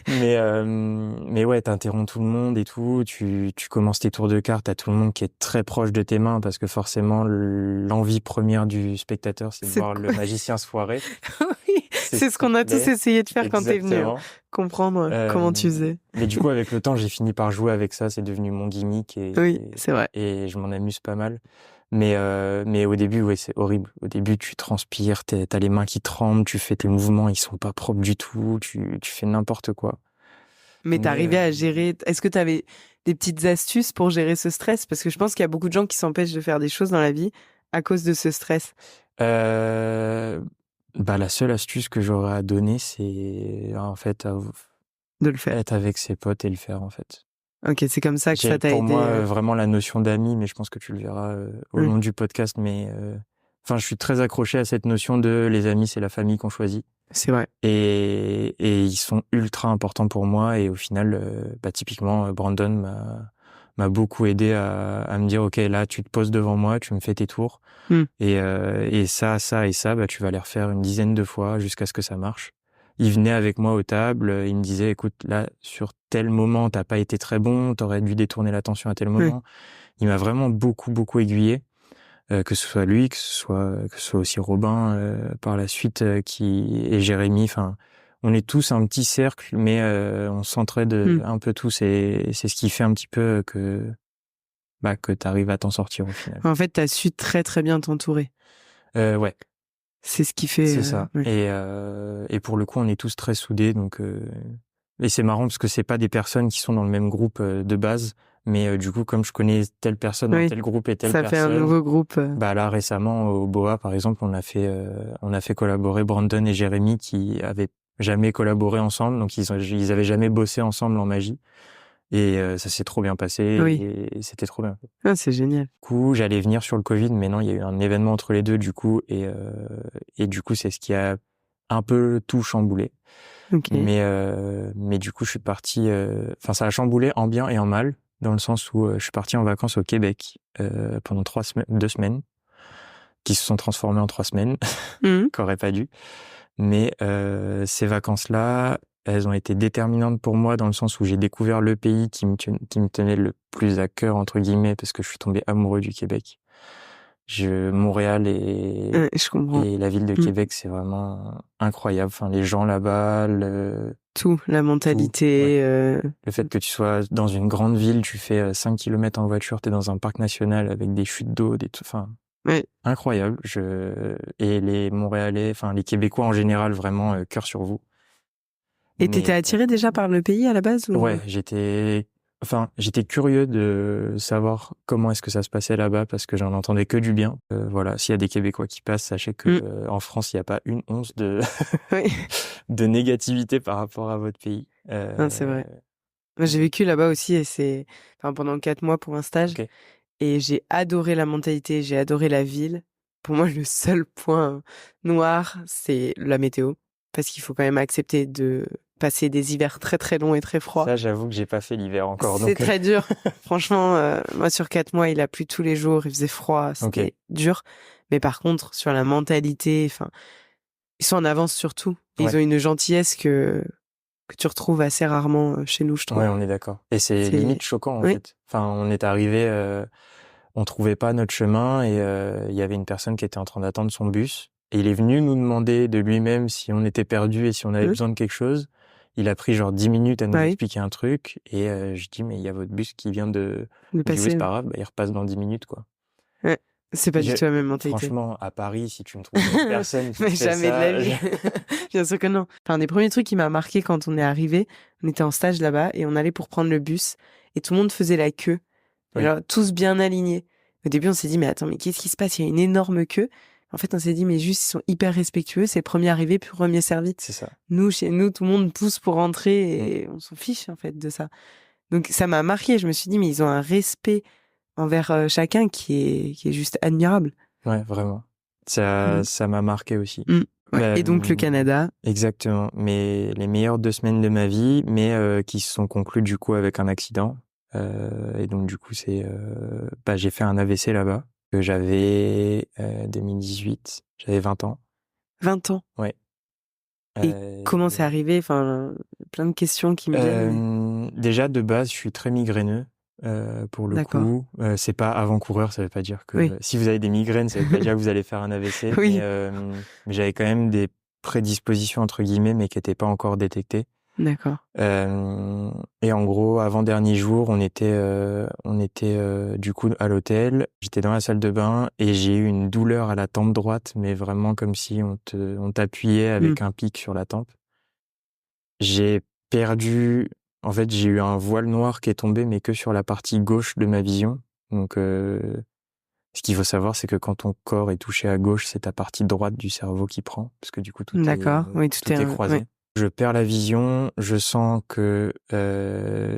Mais ouais, t'interromps tout le monde et tout. Tu commences tes tours de cartes, t'as tout le monde qui est très proche de tes mains parce que forcément, l'envie première du spectateur, c'est de voir le magicien se foirer. Oui, c'est ce qu'on a tous essayé de faire quand t'es venu, hein. Comprendre comment tu faisais. Mais du coup, avec le temps, j'ai fini par jouer avec ça. C'est devenu mon gimmick oui, c'est vrai. Et je m'en amuse pas mal. Mais au début, ouais, c'est horrible. Au début, tu transpires, t'as les mains qui tremblent, tu fais tes mouvements, ils sont pas propres du tout, tu fais n'importe quoi. Mais t'arrivais à gérer. Est-ce que t'avais des petites astuces pour gérer ce stress? Parce que je pense qu'il y a beaucoup de gens qui s'empêchent de faire des choses dans la vie à cause de ce stress. La seule astuce que j'aurais à donner, c'est en fait de le faire. Être avec ses potes et le faire en fait. Ok, c'est comme ça que ça t'a aidé. Pour moi, vraiment la notion d'amis, mais je pense que tu le verras au long du podcast. Mais je suis très accroché à cette notion de les amis, c'est la famille qu'on choisit. C'est vrai. Et ils sont ultra importants pour moi. Et au final, typiquement, Brandon m'a beaucoup aidé à me dire, ok, là, tu te poses devant moi, tu me fais tes tours. Et ça, tu vas les refaire une dizaine de fois jusqu'à ce que ça marche. Il venait avec moi aux tables, il me disait, écoute, là, sur tel moment, t'as pas été très bon, t'aurais dû détourner l'attention à tel moment. Il m'a vraiment beaucoup, beaucoup aiguillé, que ce soit lui, que ce soit aussi Robin, par la suite, et Jérémy. Enfin, on est tous un petit cercle, mais on s'entraide un peu tous, et c'est ce qui fait un petit peu que t'arrives à t'en sortir au final. En fait, t'as su très, très bien t'entourer. Ouais. C'est ce qui fait. C'est ça. Et pour le coup, on est tous très soudés, donc. Et c'est marrant parce que c'est pas des personnes qui sont dans le même groupe de base, mais du coup, comme je connais telle personne dans tel groupe et telle personne. Ça fait un nouveau groupe. Là, récemment, au BOA, par exemple, on a fait collaborer Brandon et Jérémy qui avaient jamais collaboré ensemble, donc ils avaient jamais bossé ensemble en magie. Et ça s'est trop bien passé, et c'était trop bien. Ah, c'est génial. Du coup, j'allais venir sur le Covid, mais non, il y a eu un événement entre les deux, du coup, et du coup, c'est ce qui a un peu tout chamboulé. Okay. Mais du coup, je suis parti. Ça a chamboulé en bien et en mal, dans le sens où je suis parti en vacances au Québec pendant 2 semaines, qui se sont transformées en 3 semaines, qu'aurait pas dû. Mais ces vacances-là, elles ont été déterminantes pour moi dans le sens où j'ai découvert le pays qui me tenait le plus à cœur, entre guillemets, parce que je suis tombé amoureux du Québec. Montréal et la ville de Québec, c'est vraiment incroyable. Enfin, les gens là-bas, tout, la mentalité. Le fait que tu sois dans une grande ville, tu fais 5 km en voiture, t'es dans un parc national avec des chutes d'eau, incroyable. Et les Montréalais, les Québécois en général, vraiment cœur sur vous. Et t'étais attiré déjà par le pays à la base, ou... Ouais, j'étais curieux de savoir comment est-ce que ça se passait là-bas parce que j'en entendais que du bien. S'il y a des Québécois qui passent, sachez que en France, il n'y a pas une once de de négativité par rapport à votre pays. Non, c'est vrai. Moi, j'ai vécu là-bas aussi, et pendant 4 mois pour un stage. Okay. Et j'ai adoré la mentalité, j'ai adoré la ville. Pour moi, le seul point noir, c'est la météo. Parce qu'il faut quand même accepter de passer des hivers très très longs et très froids. Ça, j'avoue que j'ai pas fait l'hiver encore. C'est très dur. Franchement, moi, sur 4 mois, il a plu tous les jours, il faisait froid, c'était dur. Mais par contre, sur la mentalité, ils sont en avance sur tout. Ils ont une gentillesse que tu retrouves assez rarement chez nous, je trouve. Ouais, on est d'accord. Et c'est limite choquant, en fait. On est arrivé, on trouvait pas notre chemin, et il y avait une personne qui était en train d'attendre son bus. Et il est venu nous demander de lui-même si on était perdu et si on avait besoin de quelque chose. Il a pris genre 10 minutes à nous expliquer un truc. Et je dis, mais il y a votre bus qui vient de passer. Oui, c'est pas grave, il repasse dans 10 minutes, quoi. Ouais. C'est pas du tout la même mentalité. Franchement, à Paris, si tu me trouves une personne qui mais fait jamais ça, de la vie. Bien sûr que non. Un des premiers trucs qui m'a marqué quand on est arrivé, on était en stage là-bas et on allait pour prendre le bus et tout le monde faisait la queue. Alors, tous bien alignés. Au début, on s'est dit, mais attends, mais qu'est-ce qui se passe? Il y a une énorme queue. En fait, on s'est dit, mais juste, ils sont hyper respectueux. C'est premier arrivé, puis premier servi. C'est ça. Nous, chez nous, tout le monde pousse pour rentrer et on s'en fiche, en fait, de ça. Donc, ça m'a marqué. Je me suis dit, mais ils ont un respect envers chacun qui est juste admirable. Ouais, vraiment. Ça m'a marqué aussi. Ouais. Et donc, le Canada. Exactement. Mais les meilleures 2 semaines de ma vie, mais qui se sont conclues, du coup, avec un accident. Et donc, du coup, j'ai fait un AVC là-bas. que j'avais 2018, j'avais 20 ans. 20 ans. Ouais. Et comment c'est arrivé? Enfin, plein de questions qui me viennent. Déjà, de base, je suis très migraineux. Pour le D'accord. coup, c'est pas avant-coureur, ça veut pas dire que Oui. si vous avez des migraines, ça veut pas dire que vous allez faire un AVC. Oui. Mais j'avais quand même des prédispositions entre guillemets, mais qui n'étaient pas encore détectées. D'accord. Et en gros, avant-dernier jour, on était du coup à l'hôtel. J'étais dans la salle de bain et j'ai eu une douleur à la tempe droite, mais vraiment comme si on t'appuyait avec un pic sur la tempe. J'ai perdu. En fait, j'ai eu un voile noir qui est tombé, mais que sur la partie gauche de ma vision. Donc, ce qu'il faut savoir, c'est que quand ton corps est touché à gauche, c'est ta partie droite du cerveau qui prend, parce que du coup, tout est croisé. Oui. Je perds la vision, je sens que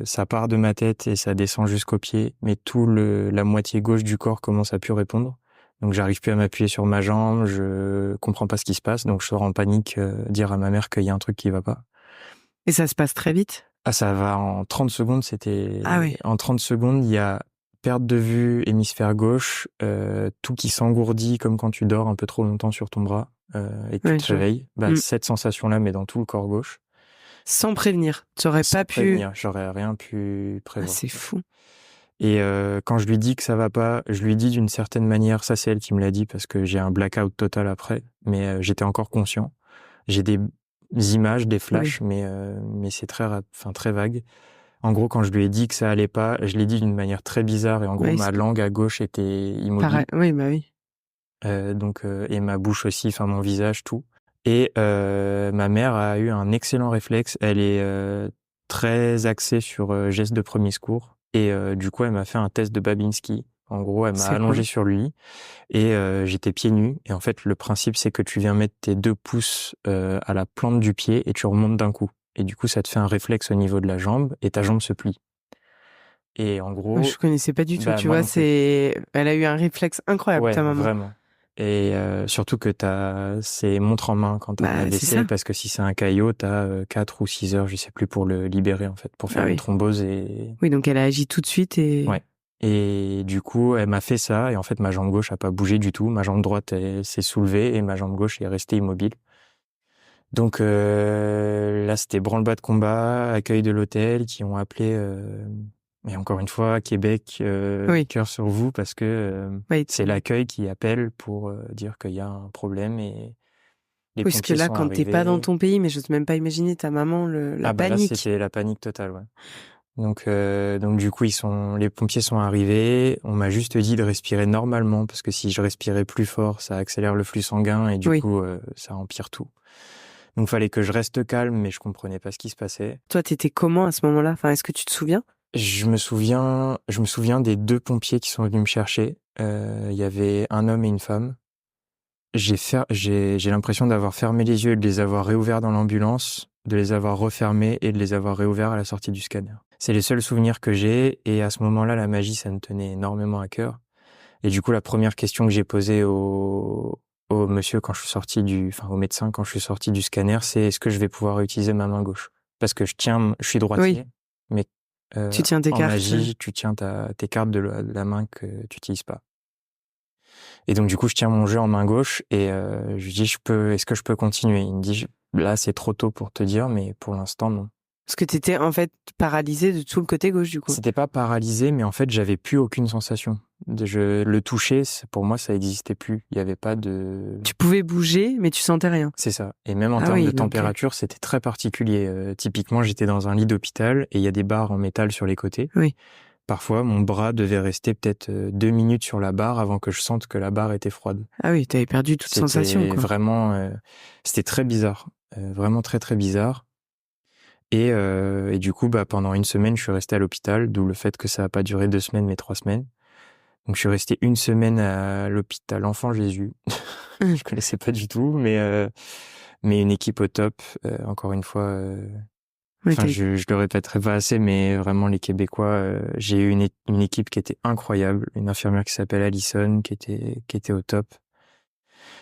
ça part de ma tête et ça descend jusqu'aux pieds, mais la moitié gauche du corps commence à plus répondre. Donc, j'arrive plus à m'appuyer sur ma jambe, je comprends pas ce qui se passe, donc je sors en panique, dire à ma mère qu'il y a un truc qui va pas. Et ça se passe très vite? Ah, ça va en 30 secondes, c'était... Ah oui. En 30 secondes, il y a perte de vue, hémisphère gauche, tout qui s'engourdit comme quand tu dors un peu trop longtemps sur ton bras et que tu te réveilles. Cette sensation-là, mais dans tout le corps gauche. Sans prévenir. Tu n'aurais pas pu... prévenir, j'aurais rien pu prévoir. Ah, c'est fou. Et quand je lui dis que ça va pas, je lui dis d'une certaine manière, ça c'est elle qui me l'a dit parce que j'ai un blackout total après, mais j'étais encore conscient. J'ai des images, des flashs, mais c'est très vague. En gros, quand je lui ai dit que ça allait pas, je l'ai dit d'une manière très bizarre et en gros, ma langue à gauche était immobile. Oui, bah oui. Et ma bouche aussi, enfin mon visage, tout. Et ma mère a eu un excellent réflexe. Elle est très axée sur gestes de premier secours. Et du coup, elle m'a fait un test de Babinski. En gros, elle m'a allongé sur lui et j'étais pieds nus. Et en fait, le principe, c'est que tu viens mettre tes 2 pouces à la plante du pied et tu remontes d'un coup. Et du coup, ça te fait un réflexe au niveau de la jambe et ta jambe se plie. Et en gros... Je connaissais pas du tout, tu vois, elle a eu un réflexe incroyable, ta maman. Vraiment. Et surtout que c'est montre en main quand t'as un AVC, parce que si c'est un caillot, t'as 4 ou 6 heures, je sais plus, pour le libérer, en fait, pour faire une thrombose et... Oui, donc elle a agi tout de suite et... Ouais. Et du coup, elle m'a fait ça, et en fait, ma jambe gauche a pas bougé du tout, ma jambe droite s'est soulevée, et ma jambe gauche est restée immobile. Donc là, c'était branle-bas de combat, accueil de l'hôtel, qui ont appelé... Et encore une fois, Québec, cœur sur vous, parce que c'est l'accueil qui appelle pour dire qu'il y a un problème et les pompiers sont arrivés. Parce que là, quand t'es pas dans ton pays, mais j'ose même pas imaginer ta maman, la panique. Là, c'était la panique totale, ouais. Donc du coup, les pompiers sont arrivés. On m'a juste dit de respirer normalement, parce que si je respirais plus fort, ça accélère le flux sanguin et du coup, ça empire tout. Donc, fallait que je reste calme, mais je comprenais pas ce qui se passait. Toi, t'étais comment à ce moment-là? Enfin, est-ce que tu te souviens? Je me souviens des 2 pompiers qui sont venus me chercher. Il y avait un homme et une femme. J'ai l'impression d'avoir fermé les yeux et de les avoir réouverts dans l'ambulance, de les avoir refermés et de les avoir réouverts à la sortie du scanner. C'est les seuls souvenirs que j'ai et à ce moment-là, la magie, ça me tenait énormément à cœur. Et du coup, la première question que j'ai posée au monsieur quand je suis sorti au médecin quand je suis sorti du scanner, c'est est-ce que je vais pouvoir utiliser ma main gauche? Parce que je suis droitier, mais tu tiens tes en cartes. magie, tu tiens tes cartes de la main que tu n'utilises pas. Et donc, du coup, je tiens mon jeu en main gauche et je lui dis, est-ce que je peux continuer? Il me dit, là, c'est trop tôt pour te dire, mais pour l'instant, non. Parce que t'étais en fait paralysé de tout le côté gauche, du coup. C'était pas paralysé, mais en fait, j'avais plus aucune sensation. Le toucher, pour moi, ça n'existait plus. Il y avait pas de... Tu pouvais bouger, mais tu sentais rien. C'est ça. Et même en termes de température, c'était très particulier. Typiquement, j'étais dans un lit d'hôpital et il y a des barres en métal sur les côtés. Oui. Parfois, mon bras devait rester peut-être 2 minutes sur la barre avant que je sente que la barre était froide. Ah oui, t'avais perdu toute sensation, quoi. Vraiment, c'était très bizarre. Vraiment très, très bizarre. Et du coup, pendant 1 semaine, je suis resté à l'hôpital, d'où le fait que ça n'a pas duré 2 semaines, mais 3 semaines. Donc, je suis resté 1 semaine à l'hôpital Enfant Jésus. Je connaissais pas du tout, mais une équipe au top, encore une fois. Je le répéterai pas assez, mais vraiment les Québécois, j'ai eu une équipe qui était incroyable, une infirmière qui s'appelle Alison, qui était au top.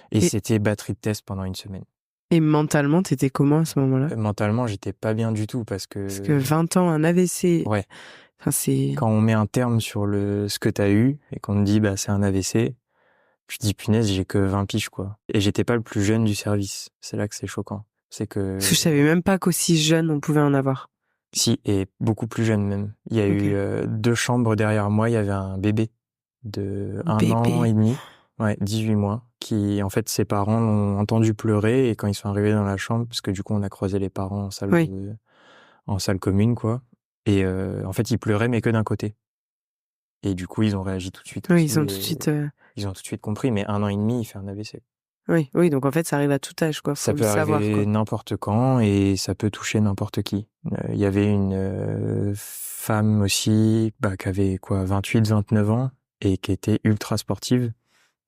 Et c'était batterie de test pendant 1 semaine. Et mentalement, t'étais comment à ce moment-là? Mentalement, j'étais pas bien du tout parce que 20 ans, un AVC. Ouais. Enfin, quand on met un terme sur ce que t'as eu et qu'on te dit c'est un AVC, Je dis punaise, j'ai que 20 piges, quoi. Et j'étais pas le plus jeune du service. C'est là que c'est choquant. C'est que... Parce que je savais même pas qu'aussi jeune on pouvait en avoir. Si, et beaucoup plus jeune même. Il y a eu 2 chambres derrière moi, il y avait un bébé de 1 an et demi, 18 mois, qui, en fait, ses parents l'ont entendu pleurer et quand ils sont arrivés dans la chambre, parce que du coup, on a croisé les parents en salle commune, quoi. Et en fait, ils pleuraient, mais que d'un côté. Et du coup, ils ont réagi tout de suite. Oui, aussi, ils ont tout de suite compris, mais 1 an et demi, il fait un AVC. Oui, donc en fait, ça arrive à tout âge, quoi. Faut ça peut arriver n'importe quand et ça peut toucher n'importe qui. Il y avait une femme aussi qui avait 28, 29 ans et qui était ultra sportive,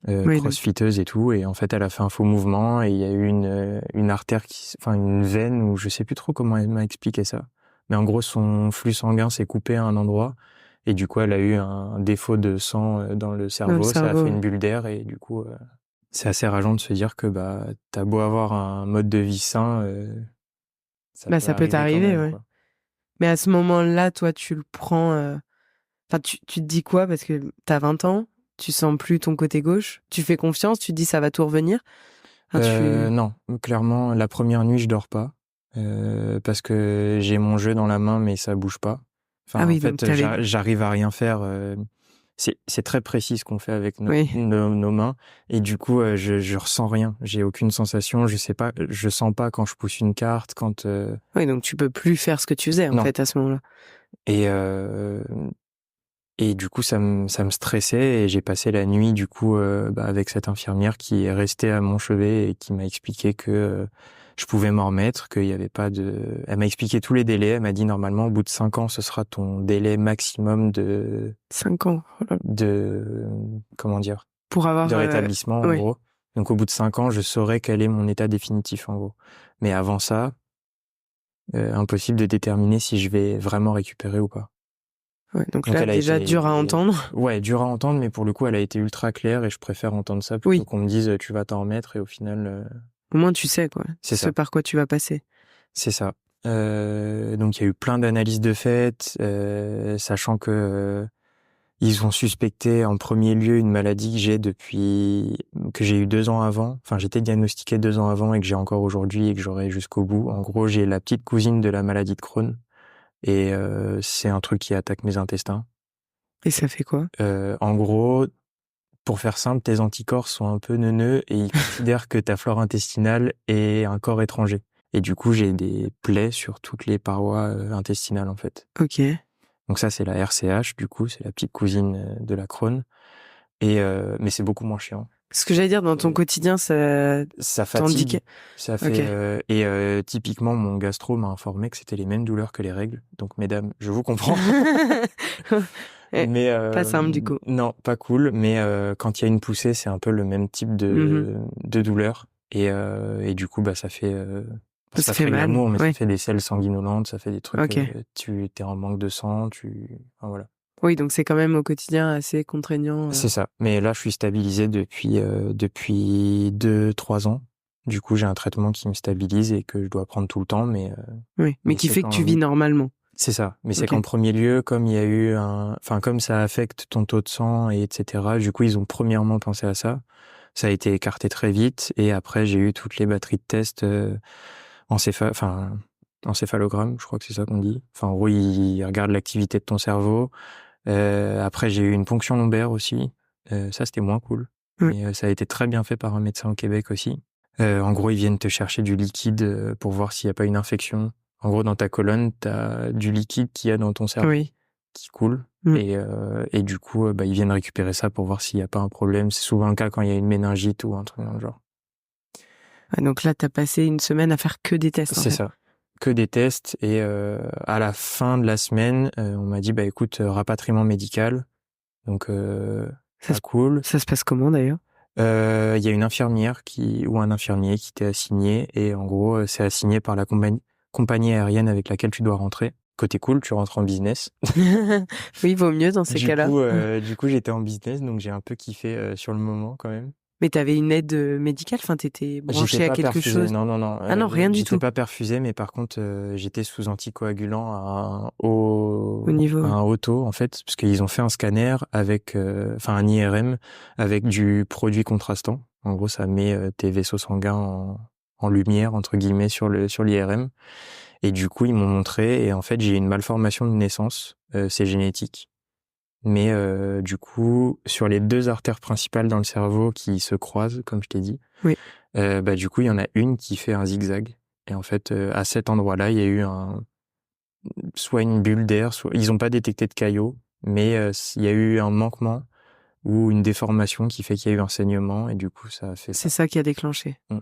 crossfiteuse et tout. Et en fait, elle a fait un faux mouvement et il y a eu une artère, une veine, ou je sais plus trop comment elle m'a expliqué ça. Mais en gros, son flux sanguin s'est coupé à un endroit. Et du coup, elle a eu un défaut de sang dans le cerveau. Ça a fait une bulle d'air et du coup... c'est assez rageant de se dire que t'as beau avoir un mode de vie sain, ça peut t'arriver, ouais. Mais à ce moment-là, toi, tu le prends... Enfin, tu te dis quoi? Parce que t'as 20 ans, tu sens plus ton côté gauche, tu fais confiance, tu te dis ça va tout revenir. Non, clairement, la première nuit, je dors pas. Parce que j'ai mon jeu dans la main, mais ça bouge pas. En fait, j'arrive à rien faire... C'est très précis ce qu'on fait avec nos mains et du coup je ressens rien, j'ai aucune sensation, je sens pas quand je pousse une carte, quand Oui, donc tu peux plus faire ce que tu faisais en fait à ce moment-là. Et du coup ça me stressait et j'ai passé la nuit du coup avec cette infirmière qui est restée à mon chevet et qui m'a expliqué que je pouvais m'en remettre, qu'il y avait pas de... Elle m'a expliqué tous les délais, elle m'a dit normalement au bout de 5 ans ce sera ton délai maximum de... 5 ans. Comment dire? Pour avoir... de rétablissement en gros. Donc au bout de 5 ans je saurais quel est mon état définitif en gros. Mais avant ça, impossible de déterminer si je vais vraiment récupérer ou pas. Ouais, donc là, déjà dur à entendre. Ouais, dur à entendre, mais pour le coup, elle a été ultra claire et je préfère entendre ça plutôt qu'on me dise tu vas t'en remettre et au final... Au moins, tu sais, quoi. C'est ce par quoi tu vas passer. C'est ça. Donc, il y a eu plein d'analyses de fait, sachant que ils ont suspecté en premier lieu une maladie que j'ai eu 2 ans avant. Enfin, j'étais diagnostiqué 2 ans avant et que j'ai encore aujourd'hui et que j'aurai jusqu'au bout. En gros, j'ai la petite cousine de la maladie de Crohn. Et c'est un truc qui attaque mes intestins. Et ça fait quoi? En gros, pour faire simple, tes anticorps sont un peu neuneux et ils considèrent que ta flore intestinale est un corps étranger. Et du coup, j'ai des plaies sur toutes les parois intestinales, en fait. Ok. Donc ça, c'est la RCH, du coup, c'est la petite cousine de la Crohn. Mais c'est beaucoup moins chiant. Ce que j'allais dire, dans ton quotidien, ça fatigue. Ça fait, typiquement, mon gastro m'a informé que c'était les mêmes douleurs que les règles. Donc, mesdames, je vous comprends. Mais pas simple, du coup. Non, pas cool. Mais quand il y a une poussée, c'est un peu le même type de douleur. Et du coup, ça fait... ça fait mal. L'amour, mais ça fait des selles sanguinolentes, ça fait des trucs... tu t'es en manque de sang, enfin, voilà. Oui, donc c'est quand même au quotidien assez contraignant. C'est ça. Mais là, je suis stabilisé depuis 2-3 ans. Du coup, j'ai un traitement qui me stabilise et que je dois prendre tout le temps, mais qui fait que tu vis normalement. C'est ça. Mais c'est qu'en premier lieu, comme il y a eu comme ça affecte ton taux de sang et etc. Du coup, ils ont premièrement pensé à ça. Ça a été écarté très vite et après, j'ai eu toutes les batteries de tests encéphalogramme, je crois que c'est ça qu'on dit. Enfin, en gros, ils regardent l'activité de ton cerveau. Après, j'ai eu une ponction lombaire aussi. Ça, c'était moins cool. Mais ça a été très bien fait par un médecin au Québec aussi. En gros, ils viennent te chercher du liquide pour voir s'il n'y a pas une infection. En gros, dans ta colonne, tu as du liquide qu'il y a dans ton cerveau qui coule. Et du coup, ils viennent récupérer ça pour voir s'il n'y a pas un problème. C'est souvent le cas quand il y a une méningite ou un truc dans le genre. Donc là, tu as passé une semaine à faire que des tests. C'est ça. Que des tests et à la fin de la semaine on m'a dit écoute, rapatriement médical, donc ça cool. Ça se passe comment d'ailleurs? Il y a une infirmière ou un infirmier qui t'est assigné et en gros c'est assigné par la compagnie aérienne avec laquelle tu dois rentrer. Côté cool, tu rentres en business. Oui, vaut mieux dans ces cas-là. Du coup j'étais en business, donc j'ai un peu kiffé sur le moment quand même. Mais t'avais une aide médicale, enfin t'étais branché à quelque perfusé. chose? Non, non, non. Ah non, rien du tout. J'étais pas perfusé, mais par contre, j'étais sous anticoagulant à Au niveau. un haut taux, en fait, parce qu'ils ont fait un scanner avec, un IRM avec du produit contrastant. En gros, ça met tes vaisseaux sanguins en lumière, entre guillemets, sur l'IRM. Et du coup, ils m'ont montré, et en fait, j'ai une malformation de naissance. C'est génétique. Mais du coup, sur les 2 artères principales dans le cerveau qui se croisent, comme je t'ai dit, oui. Du coup, il y en a une qui fait un zigzag. Et en fait, à cet endroit-là, il y a eu soit une bulle d'air, soit ils n'ont pas détecté de caillot, mais il y a eu un manquement ou une déformation qui fait qu'il y a eu un saignement, et du coup, ça a fait ça. C'est ça qui a déclenché. Mm.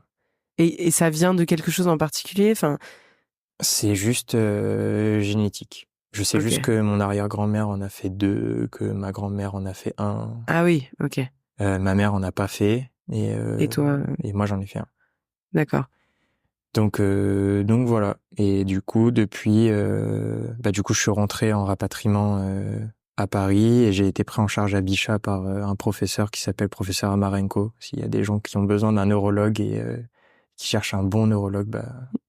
Et ça vient de quelque chose en particulier? Enfin, C'est juste génétique. Je sais juste que mon arrière-grand-mère en a fait 2, que ma grand-mère en a fait 1. Ah oui, ok. Ma mère en a pas fait, Et toi? et moi j'en ai fait 1. D'accord. Donc voilà. Et du coup, depuis, du coup, je suis rentré en rapatriement à Paris, et j'ai été pris en charge à Bichat par un professeur qui s'appelle professeur Amarenko. S'il y a des gens qui ont besoin d'un neurologue et qui cherchent un bon neurologue,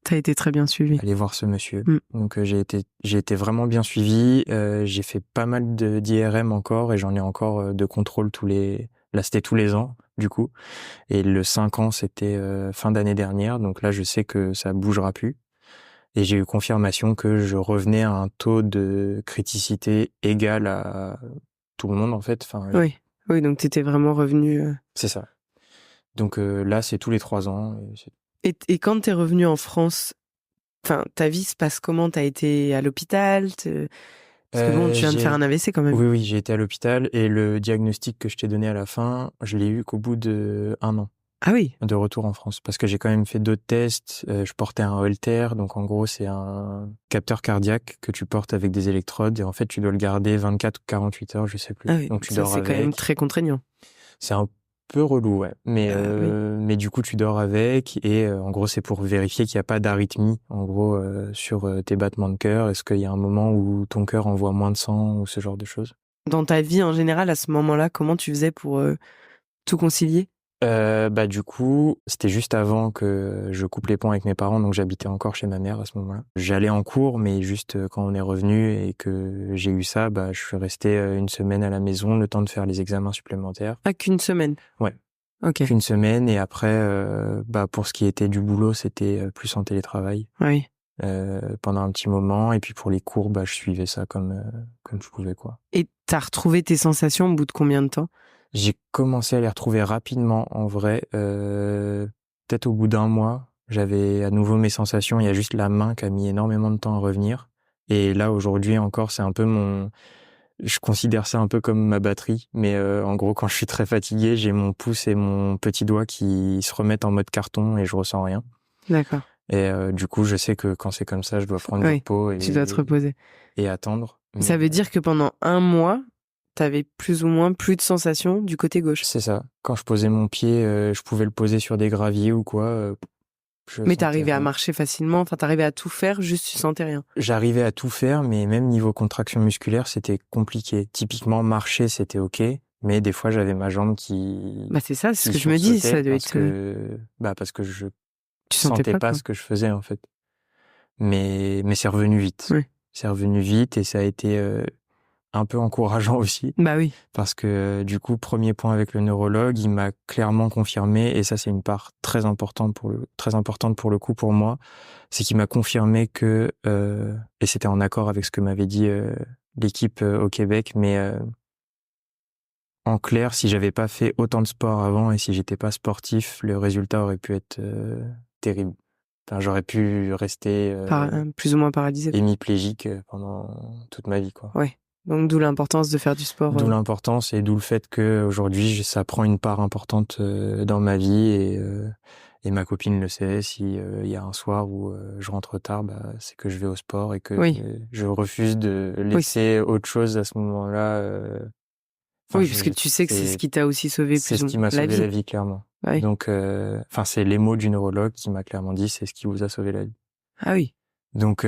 t'as été très bien suivi. Allez voir ce monsieur. Mm. Donc j'ai été vraiment bien suivi. J'ai fait pas mal d'IRM encore, et j'en ai encore de contrôle là c'était tous les ans du coup. Et le 5 ans, c'était fin d'année dernière. Donc là, je sais que ça bougera plus. Et j'ai eu confirmation que je revenais à un taux de criticité égal à tout le monde, en fait. Oui, donc t'étais vraiment revenu. C'est ça. Donc là, c'est tous les 3 ans. Et quand t'es revenu en France, enfin, ta vie se passe comment? T'as été à l'hôpital? Parce que bon, tu viens de faire un AVC quand même. Oui, j'ai été à l'hôpital, et le diagnostic que je t'ai donné à la fin, je l'ai eu qu'au bout de 1 an. Ah oui. De retour en France, parce que j'ai quand même fait d'autres tests. Je portais un Holter, donc en gros c'est un capteur cardiaque que tu portes avec des électrodes, et en fait tu dois le garder 24 ou 48 heures, je sais plus. Ah oui, donc tu ça dors c'est avec. quand même très contraignant. C'est un peu relou, ouais. Mais Oui. mais du coup tu dors avec, et en gros c'est pour vérifier qu'il n'y a pas d'arythmie, en gros sur tes battements de cœur. Est-ce qu'il y a un moment où ton cœur envoie moins de sang, ou ce genre de choses. Dans ta vie en général, à ce moment-là, comment tu faisais pour tout concilier? Du coup, c'était juste avant que je coupe les ponts avec mes parents, donc j'habitais encore chez ma mère à ce moment-là. J'allais en cours, mais juste quand on est revenu et que j'ai eu ça, je suis resté 1 semaine à la maison, le temps de faire les examens supplémentaires. Ah, qu'une semaine? Ouais. Ok. Qu'une semaine, et après, pour ce qui était du boulot, c'était plus en télétravail. Oui. Pendant un petit moment, et puis pour les cours, je suivais ça comme je pouvais, quoi. Et t'as retrouvé tes sensations au bout de combien de temps? J'ai commencé à les retrouver rapidement, en vrai. Peut-être au bout d'1 mois, j'avais à nouveau mes sensations. Il y a juste la main qui a mis énormément de temps à revenir. Et là, aujourd'hui encore, c'est un peu je considère ça un peu comme ma batterie. Mais en gros, quand je suis très fatigué, j'ai mon pouce et mon petit doigt qui se remettent en mode carton, et je ressens rien. D'accord. Et du coup, je sais que quand c'est comme ça, je dois prendre du repos tu dois te reposer. Et attendre. Ça veut dire que pendant 1 mois, t'avais plus ou moins plus de sensations du côté gauche. C'est ça. Quand je posais mon pied, je pouvais le poser sur des graviers ou quoi. Mais t'arrivais à marcher facilement, enfin t'arrivais à tout faire, juste tu sentais rien. J'arrivais à tout faire, mais même niveau contraction musculaire, c'était compliqué. Typiquement, marcher, c'était ok, mais des fois, j'avais ma jambe qui... c'est ça, c'est ce que je me dis, ça doit être... parce que je tu sentais pas ce que je faisais, en fait. Mais c'est revenu vite. Oui. C'est revenu vite, et ça a été un peu encourageant aussi. Bah oui. Parce que du coup, premier point avec le neurologue, il m'a clairement confirmé, et ça c'est une part très importante pour le coup pour moi, c'est qu'il m'a confirmé que, et c'était en accord avec ce que m'avait dit l'équipe au Québec, mais en clair, si j'avais pas fait autant de sport avant, et si j'étais pas sportif, le résultat aurait pu être terrible. Enfin, j'aurais pu rester plus ou moins paralysé, hémiplégique pendant toute ma vie, quoi. Ouais. Donc d'où l'importance de faire du sport. D'où l'importance, et d'où le fait que aujourd'hui ça prend une part importante dans ma vie, et ma copine le sait. Si il y a un soir où je rentre tard, c'est que je vais au sport, et que je refuse de laisser autre chose à ce moment-là. Parce que tu sais que c'est ce qui t'a aussi sauvé C'est ce qui m'a sauvé la vie, clairement. Ouais. Donc, c'est les mots du neurologue qui m'a clairement dit, c'est ce qui vous a sauvé la vie. Ah oui. Donc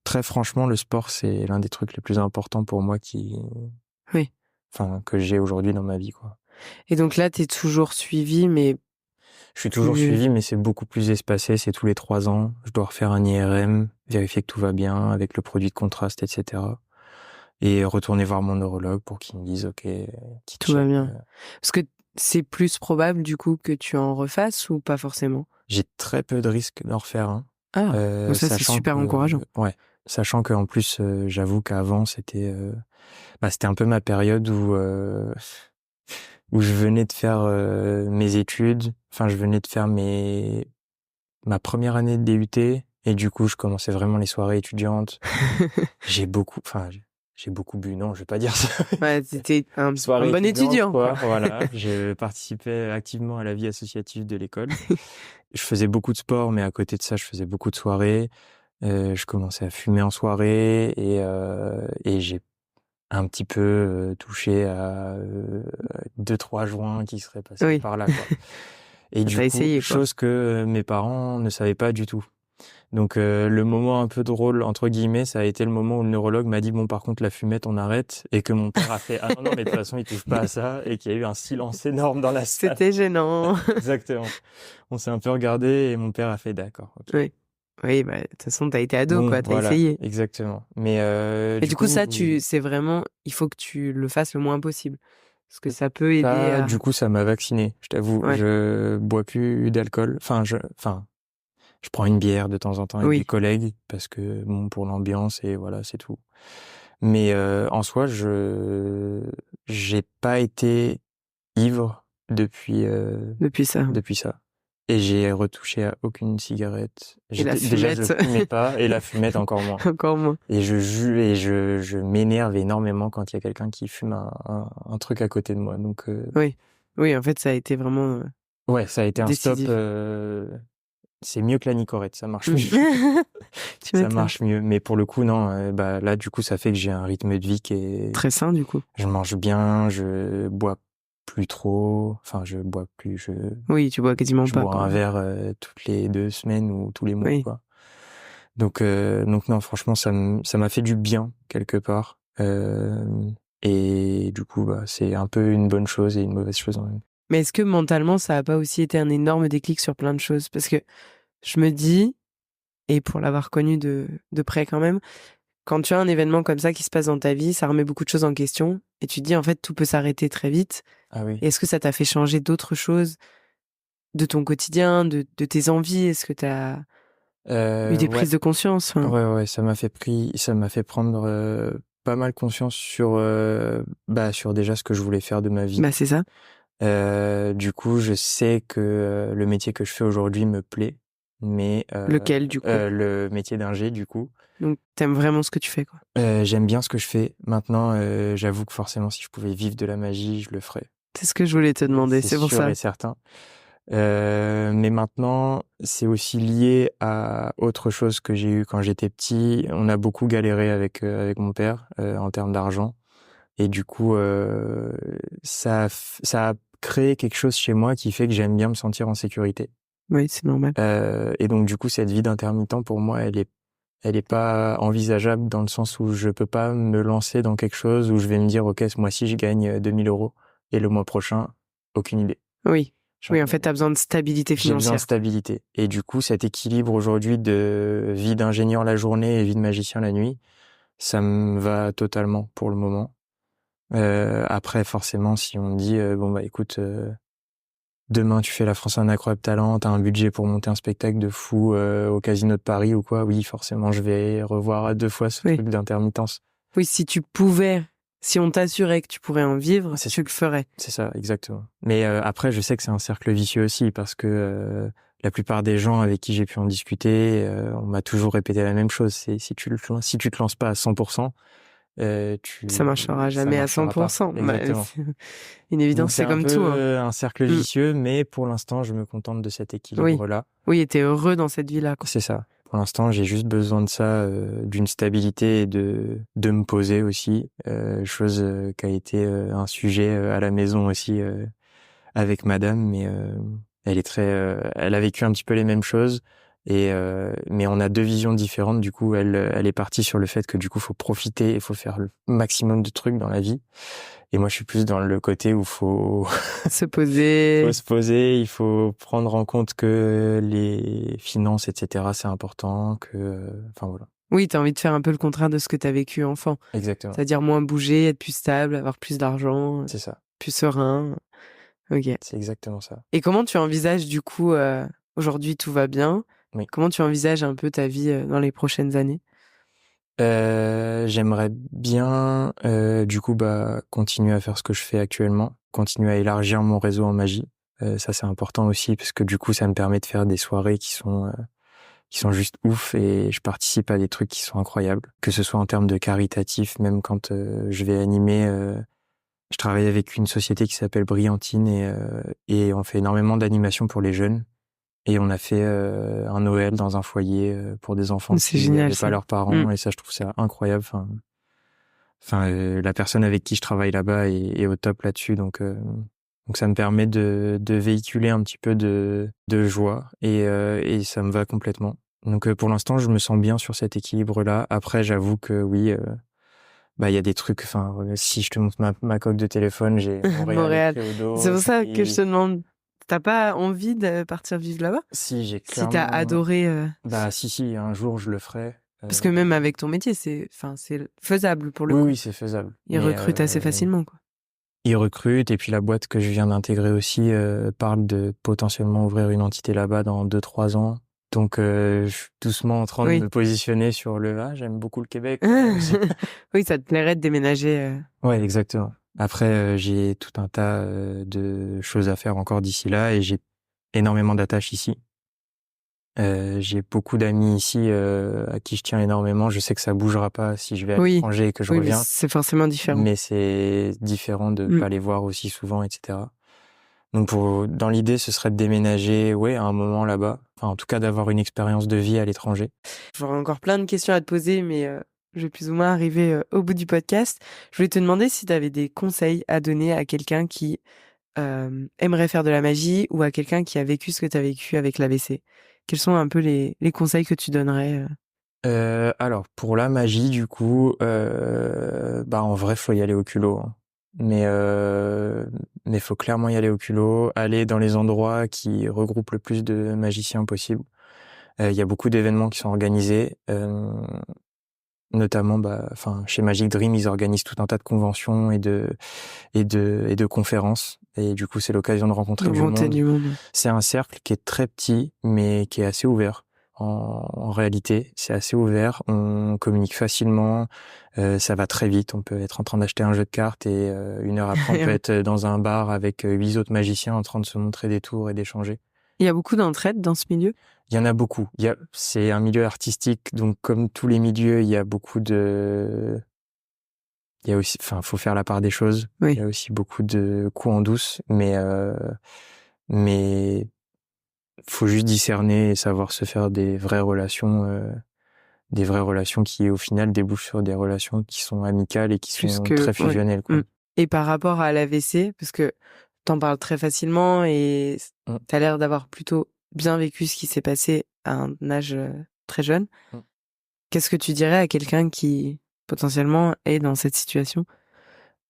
très franchement, le sport, c'est l'un des trucs les plus importants pour moi que j'ai aujourd'hui dans ma vie, quoi. Et donc là, t'es toujours suivi, mais Je suis toujours suivi, mais c'est beaucoup plus espacé. C'est tous les 3 ans. Je dois refaire un IRM, vérifier que tout va bien avec le produit de contraste, etc. Et retourner voir mon neurologue pour qu'il me dise, OK, tout va bien. Parce que c'est plus probable, du coup, que tu en refasses ou pas forcément? J'ai très peu de risques d'en refaire un. Donc ça, c'est super encourageant. Ouais. Sachant qu'en plus, j'avoue qu'avant, c'était un peu ma période où je venais de faire mes études. Enfin, je venais de faire ma première année de DUT. Et du coup, je commençais vraiment les soirées étudiantes. J'ai beaucoup bu, non, je vais pas dire ça. Ouais, c'était un bon étudiant, quoi. Voilà, je participais activement à la vie associative de l'école. Je faisais beaucoup de sport, mais à côté de ça, je faisais beaucoup de soirées. Je commençais à fumer en soirée et j'ai un petit peu touché à 2-3 joints qui seraient passés par là, quoi. Et du coup, essayé, chose que mes parents ne savaient pas du tout. Donc le moment un peu drôle entre guillemets, ça a été le moment où le neurologue m'a dit bon, par contre la fumette on arrête, et que mon père a fait ah non mais de toute façon il touche pas à ça, et qu'il y a eu un silence énorme dans la salle. C'était gênant. Exactement. On s'est un peu regardé et mon père a fait d'accord. Okay. Oui, bah de toute façon t'as été ado, quoi, t'as essayé. Exactement. Mais du coup ça, c'est vraiment, il faut que tu le fasses le moins possible. Parce que ça peut aider à... Du coup, ça m'a vacciné, je t'avoue. Ouais. Je bois plus d'alcool. Je prends une bière de temps en temps avec des collègues parce que, bon, pour l'ambiance, et voilà, c'est tout. Mais en soi, j'ai pas été ivre depuis ça. Et j'ai retouché à aucune cigarette. Déjà, je fumais pas, et la fumette encore moins. Encore moins. Et je m'énerve énormément quand il y a quelqu'un qui fume un truc à côté de moi. Donc oui, en fait, ça a été vraiment ouais, ça a été décisif. un stop. C'est mieux que la Nicorette, ça marche mieux. Ça marche mieux. Mais pour le coup, non. Là, du coup, ça fait que j'ai un rythme de vie qui est très sain, du coup. Je mange bien, je bois plus trop. Enfin, je bois plus. Oui, tu bois quasiment pas. Je bois un verre toutes les 2 semaines ou tous les mois, quoi. Donc non, franchement, ça m'a fait du bien quelque part. Et du coup, c'est un peu une bonne chose et une mauvaise chose en même. Mais est-ce que mentalement, ça a pas aussi été un énorme déclic sur plein de choses? Parce que je me dis, et pour l'avoir connu de près quand même, quand tu as un événement comme ça qui se passe dans ta vie, ça remet beaucoup de choses en question. Et tu te dis, en fait, tout peut s'arrêter très vite. Ah oui. Est-ce que ça t'a fait changer d'autres choses de ton quotidien, de tes envies? Est-ce que tu as eu des prises de conscience? Ouais, ça m'a fait prendre pas mal conscience sur déjà ce que je voulais faire de ma vie. C'est ça. Du coup, je sais que le métier que je fais aujourd'hui me plaît, mais lequel, du coup? Le métier d'ingé, du coup. Donc, t'aimes vraiment ce que tu fais, quoi. J'aime bien ce que je fais. Maintenant, j'avoue que forcément, si je pouvais vivre de la magie, je le ferais. C'est ce que je voulais te demander, c'est pour ça. C'est sûr et certain. Mais maintenant, c'est aussi lié à autre chose que j'ai eu quand j'étais petit. On a beaucoup galéré avec mon père en termes d'argent. Et du coup, ça a créé quelque chose chez moi qui fait que j'aime bien me sentir en sécurité. Oui, c'est normal. Et donc, du coup, cette vie d'intermittent, pour moi, elle est pas envisageable dans le sens où je peux pas me lancer dans quelque chose où je vais me dire, OK, ce mois-ci, je gagne 2 000 € et le mois prochain, aucune idée. Oui. Oui, en fait, t'as besoin de stabilité financière. J'ai besoin de stabilité. Et du coup, cet équilibre aujourd'hui de vie d'ingénieur la journée et vie de magicien la nuit, ça me va totalement pour le moment. Après, forcément, si on me dit, écoute, demain tu fais la France a un incroyable talent, t'as un budget pour monter un spectacle de fou au Casino de Paris ou quoi, oui, forcément, je vais revoir à 2 fois ce truc d'intermittence. Oui, si on t'assurait que tu pourrais en vivre, tu le ferais. C'est ça, exactement. Mais après, je sais que c'est un cercle vicieux aussi, parce que la plupart des gens avec qui j'ai pu en discuter, on m'a toujours répété la même chose. C'est si tu te lances pas à 100%, ça marchera jamais à 100%. Exactement. Une évidence, c'est comme tout. C'est un cercle vicieux, mais pour l'instant, je me contente de cet équilibre-là. Oui, et t'es heureux dans cette vie-là. C'est ça. Pour l'instant, j'ai juste besoin de ça, d'une stabilité et de me poser aussi, chose qui a été un sujet à la maison aussi avec madame, mais elle a vécu un petit peu les mêmes choses, Mais on a deux visions différentes. Du coup, elle est partie sur le fait que du coup, faut profiter et faut faire le maximum de trucs dans la vie. Et moi, je suis plus dans le côté où faut se poser. Faut se poser, il faut prendre en compte que les finances, etc., c'est important, enfin voilà. Oui, t'as envie de faire un peu le contraire de ce que t'as vécu enfant. Exactement. C'est-à-dire moins bouger, être plus stable, avoir plus d'argent. C'est ça. Plus serein. Ok. C'est exactement ça. Et comment tu envisages du coup, aujourd'hui tout va bien. Oui. Comment tu envisages un peu ta vie dans les prochaines années? J'aimerais bien, du coup, continuer à faire ce que je fais actuellement, continuer à élargir mon réseau en magie. Ça, c'est important aussi parce que du coup, ça me permet de faire des soirées qui sont juste ouf et je participe à des trucs qui sont incroyables, que ce soit en termes de caritatif, même quand je vais animer. Je travaille avec une société qui s'appelle Brillantine et on fait énormément d'animations pour les jeunes. Et on a fait un Noël dans un foyer pour des enfants qui n'avaient pas leurs parents. Et ça, je trouve ça incroyable. La personne avec qui je travaille là-bas est au top là-dessus. Donc ça me permet de véhiculer un petit peu de joie et ça me va complètement. Donc pour l'instant, je me sens bien sur cet équilibre-là. Après, j'avoue que oui, il y a des trucs. Enfin, si je te montre ma coque de téléphone, j'ai Montréal écrit au dos. C'est pour ça que je te demande. T'as pas envie de partir vivre là-bas? Si, j'ai clairement... Si t'as adoré... Si, un jour je le ferai. Parce que même avec ton métier, c'est faisable pour le coup. Oui, c'est faisable. Ils recrutent assez facilement, quoi. Ils recrutent, et puis la boîte que je viens d'intégrer aussi parle de potentiellement ouvrir une entité là-bas dans 2-3 ans. Donc je suis doucement en train de me positionner sur j'aime beaucoup le Québec. Oui, ça te plairait de déménager. Ouais, exactement. Après, j'ai tout un tas de choses à faire encore d'ici là et j'ai énormément d'attaches ici. J'ai beaucoup d'amis ici à qui je tiens énormément. Je sais que ça bougera pas si je vais à l'étranger et que je reviens. C'est forcément différent. Mais c'est différent de pas les voir aussi souvent, etc. Donc dans l'idée, ce serait de déménager, à un moment là-bas. Enfin, en tout cas, d'avoir une expérience de vie à l'étranger. J'aurais encore plein de questions à te poser, mais je vais plus ou moins arriver au bout du podcast. Je voulais te demander si tu avais des conseils à donner à quelqu'un qui aimerait faire de la magie ou à quelqu'un qui a vécu ce que tu as vécu avec l'AVC. Quels sont un peu les conseils que tu donnerais Alors, pour la magie, du coup, en vrai, faut y aller au culot. Hein. Mais faut clairement y aller au culot, aller dans les endroits qui regroupent le plus de magiciens possible. Il y a beaucoup d'événements qui sont organisés, notamment, chez Magic Dream, ils organisent tout un tas de conventions et de conférences. Et du coup, c'est l'occasion de rencontrer du monde. C'est un cercle qui est très petit, mais qui est assez ouvert. En réalité, c'est assez ouvert. On communique facilement. Ça va très vite. On peut être en train d'acheter un jeu de cartes et 1 heure après, on peut être dans un bar avec 8 autres magiciens en train de se montrer des tours et d'échanger. Il y a beaucoup d'entraide dans ce milieu? Il y en a beaucoup. C'est un milieu artistique, donc comme tous les milieux, il y a beaucoup de... Il y a aussi, faut faire la part des choses. Oui. Il y a aussi beaucoup de coups en douce, mais faut juste discerner et savoir se faire des vraies relations qui, au final, débouchent sur des relations qui sont amicales et qui sont très fusionnelles. Quoi. Et par rapport à l'AVC, parce que t'en parles très facilement et t'as l'air d'avoir plutôt bien vécu ce qui s'est passé à un âge très jeune. Qu'est-ce que tu dirais à quelqu'un qui potentiellement est dans cette situation?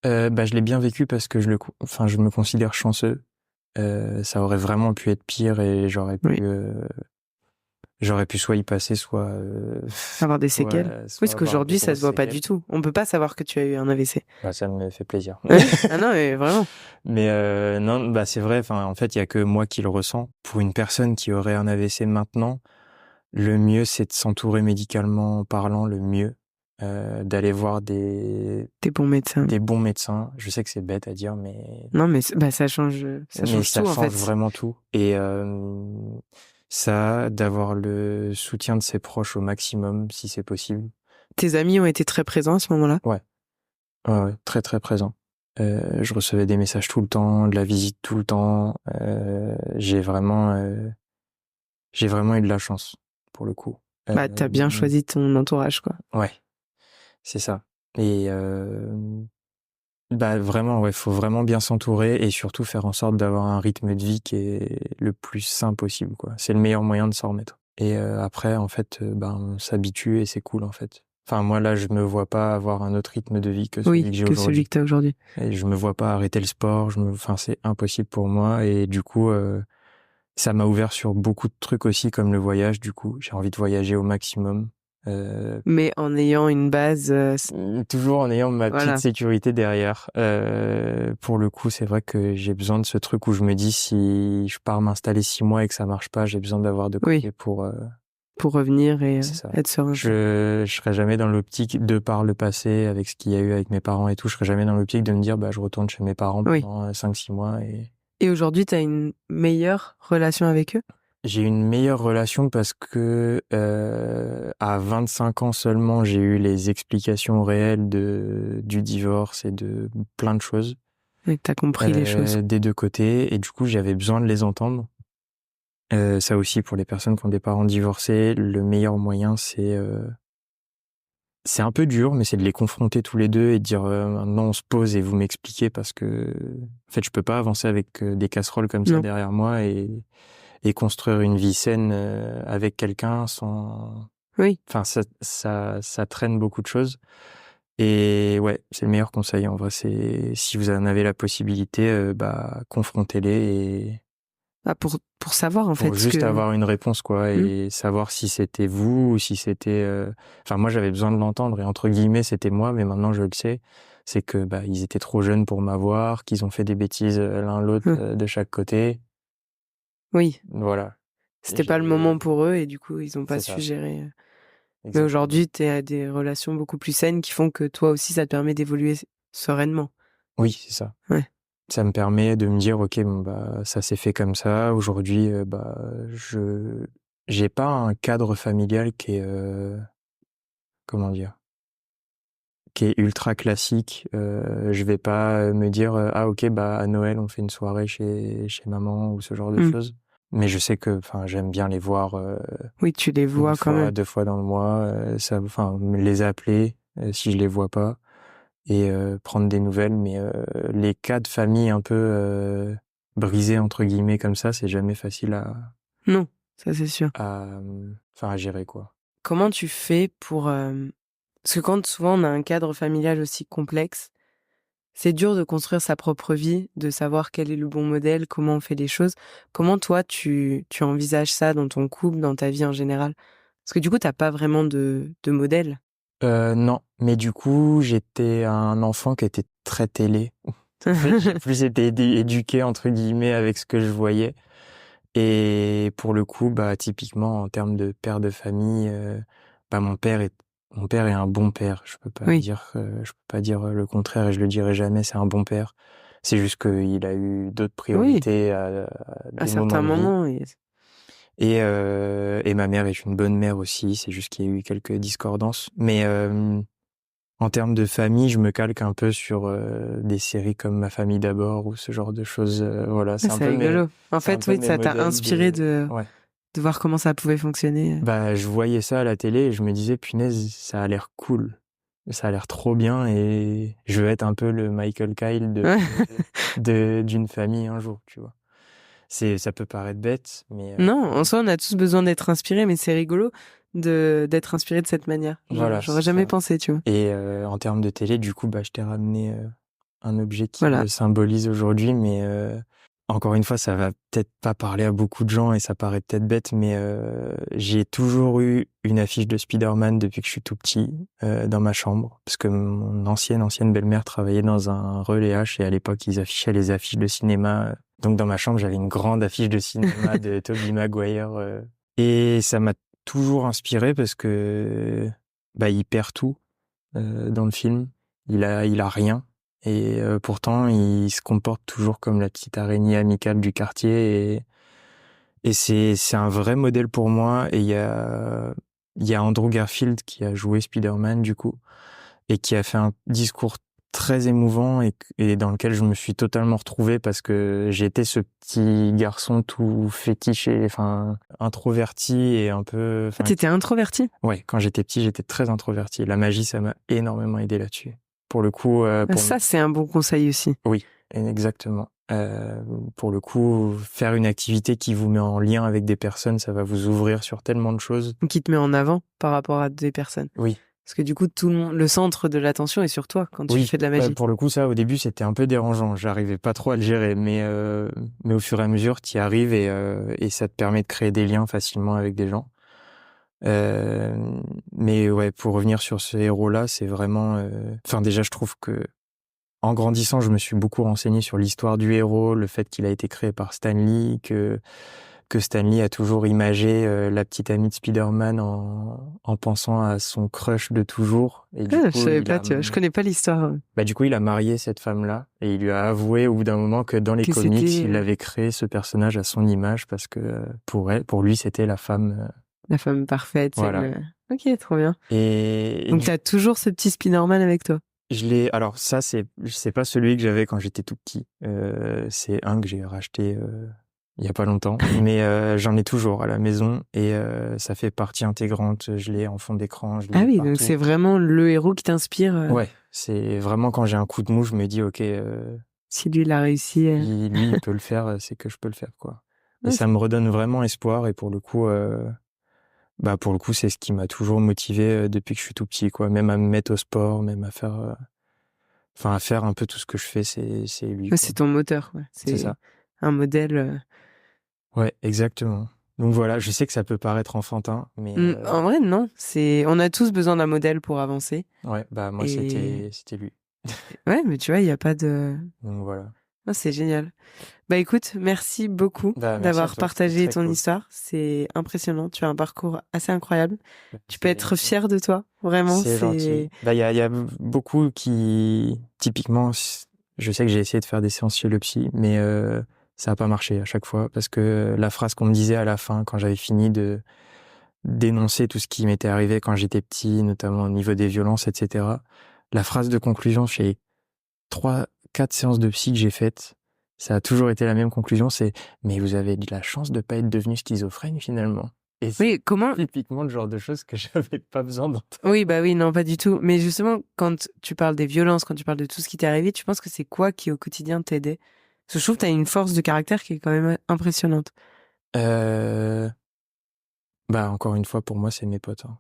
Je l'ai bien vécu parce que je me considère chanceux. Ça aurait vraiment pu être pire et j'aurais pu soit y passer, soit avoir des séquelles. Oui, parce qu'aujourd'hui ça se voit pas du tout. On peut pas savoir que tu as eu un AVC. Ça me fait plaisir. Ah non, mais vraiment. Mais non, c'est vrai. En fait, il y a que moi qui le ressens. Pour une personne qui aurait un AVC maintenant, le mieux c'est de s'entourer médicalement parlant. Le mieux, d'aller voir des bons médecins. Des bons médecins. Je sais que c'est bête à dire, mais non, mais ça change. Ça change tout en fait. Ça change vraiment tout. Et ça, d'avoir le soutien de ses proches au maximum, si c'est possible. Tes amis ont été très présents à ce moment-là? Ouais, très très présents. Je recevais des messages tout le temps, de la visite tout le temps. J'ai vraiment eu de la chance, pour le coup. T'as bien choisi ton entourage, quoi. Ouais, c'est ça. Et vraiment, faut vraiment bien s'entourer et surtout faire en sorte d'avoir un rythme de vie qui est le plus sain possible, quoi. C'est le meilleur moyen de s'en remettre. Et après, en fait, on s'habitue et c'est cool, en fait. Enfin, moi, là, je me vois pas avoir un autre rythme de vie que celui que j'ai aujourd'hui. Celui que t'as aujourd'hui. Et je me vois pas arrêter le sport. Enfin, c'est impossible pour moi. Et du coup, ça m'a ouvert sur beaucoup de trucs aussi, comme le voyage. Du coup, j'ai envie de voyager au maximum. Mais en ayant une base. Toujours en ayant ma Voilà. petite sécurité derrière. Pour le coup, c'est vrai que j'ai besoin de ce truc où je me dis, si je pars m'installer 6 mois et que ça marche pas, j'ai besoin d'avoir de côté pour revenir et c'est ça. être serein. Je serais jamais dans l'optique, de par le passé, avec ce qu'il y a eu avec mes parents et tout, je serais jamais dans l'optique de me dire, je retourne chez mes parents pendant 5-6 mois Et aujourd'hui, t'as une meilleure relation avec eux? J'ai une meilleure relation parce que à 25 ans seulement, j'ai eu les explications réelles du divorce et de plein de choses. Et t'as compris les choses. Des deux côtés, et du coup, j'avais besoin de les entendre. Ça aussi, pour les personnes qui ont des parents divorcés, le meilleur moyen, c'est un peu dur, mais c'est de les confronter tous les deux et de dire maintenant on se pose et vous m'expliquez, parce que en fait je peux pas avancer avec des casseroles comme ça derrière moi et construire une vie saine avec quelqu'un sans. Oui. Enfin, ça traîne beaucoup de choses. Et ouais, c'est le meilleur conseil en vrai. C'est, si vous en avez la possibilité, confrontez-les et. Pour savoir en fait. Pour juste avoir une réponse, quoi, et savoir si c'était vous ou si c'était. Enfin, moi j'avais besoin de l'entendre, et entre guillemets c'était moi, mais maintenant je le sais. C'est que ils étaient trop jeunes pour m'avoir, qu'ils ont fait des bêtises l'un l'autre de chaque côté. Oui. Voilà. C'était pas le moment pour eux et du coup ils ont pas su gérer. Exactement. Mais aujourd'hui t'es à des relations beaucoup plus saines qui font que toi aussi ça te permet d'évoluer sereinement. Oui, c'est ça. Ouais. Ça me permet de me dire, ok, ça s'est fait comme ça. Aujourd'hui, j'ai pas un cadre familial qui est, comment dire, qui est ultra classique. Je vais pas me dire, ah ok, à Noël on fait une soirée chez maman ou ce genre de choses. Mais je sais que, j'aime bien les voir. Oui, tu les vois quand même. 2 fois dans le mois. Me les appeler si je les vois pas. Et prendre des nouvelles, mais les cas de famille un peu brisés entre guillemets comme ça, c'est jamais facile à. Non, ça c'est sûr. À gérer, quoi. Comment tu fais pour parce que quand souvent on a un cadre familial aussi complexe, c'est dur de construire sa propre vie, de savoir quel est le bon modèle, comment on fait les choses. Comment toi tu envisages ça dans ton couple, dans ta vie en général? Parce que du coup t'as pas vraiment de modèle. Non, mais du coup, j'étais un enfant qui était très télé. J'ai plus été éduqué, entre guillemets, avec ce que je voyais. Et pour le coup, typiquement, en termes de père de famille, mon père est un bon père. Je peux pas dire le contraire, et je le dirai jamais, c'est un bon père. C'est juste qu'il a eu d'autres priorités à certains moments. Et ma mère est une bonne mère aussi, c'est juste qu'il y a eu quelques discordances. Mais en termes de famille, je me calque un peu sur des séries comme Ma famille d'abord ou ce genre de choses. Voilà, c'est un peu rigolo. En fait, oui, ça t'a inspiré de voir comment ça pouvait fonctionner. Je voyais ça à la télé et je me disais, punaise, ça a l'air cool. Ça a l'air trop bien et je veux être un peu le Michael Kyle d'une famille un jour, tu vois. Ça peut paraître bête, mais. Non, en soi, on a tous besoin d'être inspirés, mais c'est rigolo d'être inspiré de cette manière. Voilà, j'aurais jamais pensé, tu vois. Et en termes de télé, du coup, je t'ai ramené un objet qui me symbolise aujourd'hui, mais encore une fois, ça va peut-être pas parler à beaucoup de gens et ça paraît peut-être bête, mais j'ai toujours eu une affiche de Spider-Man depuis que je suis tout petit dans ma chambre, parce que mon ancienne belle-mère travaillait dans un relais H et à l'époque, ils affichaient les affiches de cinéma. Donc dans ma chambre, j'avais une grande affiche de cinéma de Tobey Maguire et ça m'a toujours inspiré parce que il perd tout dans le film. Il a rien. Et pourtant, il se comporte toujours comme la petite araignée amicale du quartier. Et c'est un vrai modèle pour moi. Et il y a Andrew Garfield qui a joué Spider-Man, du coup, et qui a fait un discours très émouvant et dans lequel je me suis totalement retrouvé parce que j'étais ce petit garçon tout fétiche et introverti et un peu. T'étais introverti? Ouais, quand j'étais petit, j'étais très introverti. La magie, ça m'a énormément aidé là-dessus. Pour le coup. Ça, c'est un bon conseil aussi. Oui, exactement. Pour le coup, faire une activité qui vous met en lien avec des personnes, ça va vous ouvrir sur tellement de choses. Qui te met en avant par rapport à des personnes. Oui. Parce que du coup, tout le centre de l'attention est sur toi quand tu fais de la magie. Pour le coup, ça, au début, c'était un peu dérangeant. J'arrivais pas trop à le gérer, mais au fur et à mesure, t'y arrives et ça te permet de créer des liens facilement avec des gens. Mais ouais, pour revenir sur ce héros-là, c'est vraiment... déjà, je trouve que en grandissant, je me suis beaucoup renseigné sur l'histoire du héros, le fait qu'il a été créé par Stan Lee, que Stan Lee a toujours imagé la petite amie de Spider-Man en pensant à son crush de toujours. Et du coup, je savais pas, tu vois, je connais pas l'histoire. Du coup, il a marié cette femme-là et il lui a avoué au bout d'un moment que dans les comics, il avait créé ce personnage à son image parce que pour lui, c'était la femme. La femme parfaite. Voilà. Ok, trop bien. Et donc, t'as toujours ce petit Spider-Man avec toi? Alors ça, c'est pas celui que j'avais quand j'étais tout petit. C'est un que j'ai racheté il y a pas longtemps, mais j'en ai toujours à la maison et ça fait partie intégrante. Je l'ai en fond d'écran. Ah oui, donc c'est vraiment le héros qui t'inspire. Ouais, c'est vraiment quand j'ai un coup de mou, je me dis ok. Si lui il a réussi. Lui il peut le faire, c'est que je peux le faire quoi. Et ça me redonne vraiment espoir et pour le coup. C'est ce qui m'a toujours motivé depuis que je suis tout petit, quoi. Même à me mettre au sport, même à faire, à faire un peu tout ce que je fais, c'est lui. C'est ton moteur, ouais. C'est ça. Un modèle. Ouais, exactement. Donc voilà, je sais que ça peut paraître enfantin, mais en vrai, non. On a tous besoin d'un modèle pour avancer. Ouais, moi c'était lui. Ouais, mais tu vois, il y a pas de. Donc voilà. Oh, c'est génial. Écoute, merci beaucoup d'avoir partagé ton histoire. C'est impressionnant. Tu as un parcours assez incroyable. Tu peux être fier de toi. Vraiment, c'est gentil. Il y a beaucoup qui, typiquement, je sais que j'ai essayé de faire des séances chez le psy, mais ça n'a pas marché à chaque fois parce que la phrase qu'on me disait à la fin, quand j'avais fini de dénoncer tout ce qui m'était arrivé quand j'étais petit, notamment au niveau des violences, etc. La phrase de conclusion chez 3-4 séances de psy que j'ai faites, ça a toujours été la même conclusion, c'est « Mais vous avez de la chance de pas être devenu schizophrène finalement ». Et c'est typiquement le genre de choses que j'avais pas besoin d'entendre. Oui, non, pas du tout. Mais justement, quand tu parles des violences, quand tu parles de tout ce qui t'est arrivé, tu penses que c'est quoi qui au quotidien t'aidait? Parce que je trouve que t'as une force de caractère qui est quand même impressionnante. Encore une fois, pour moi, c'est mes potes. Hein.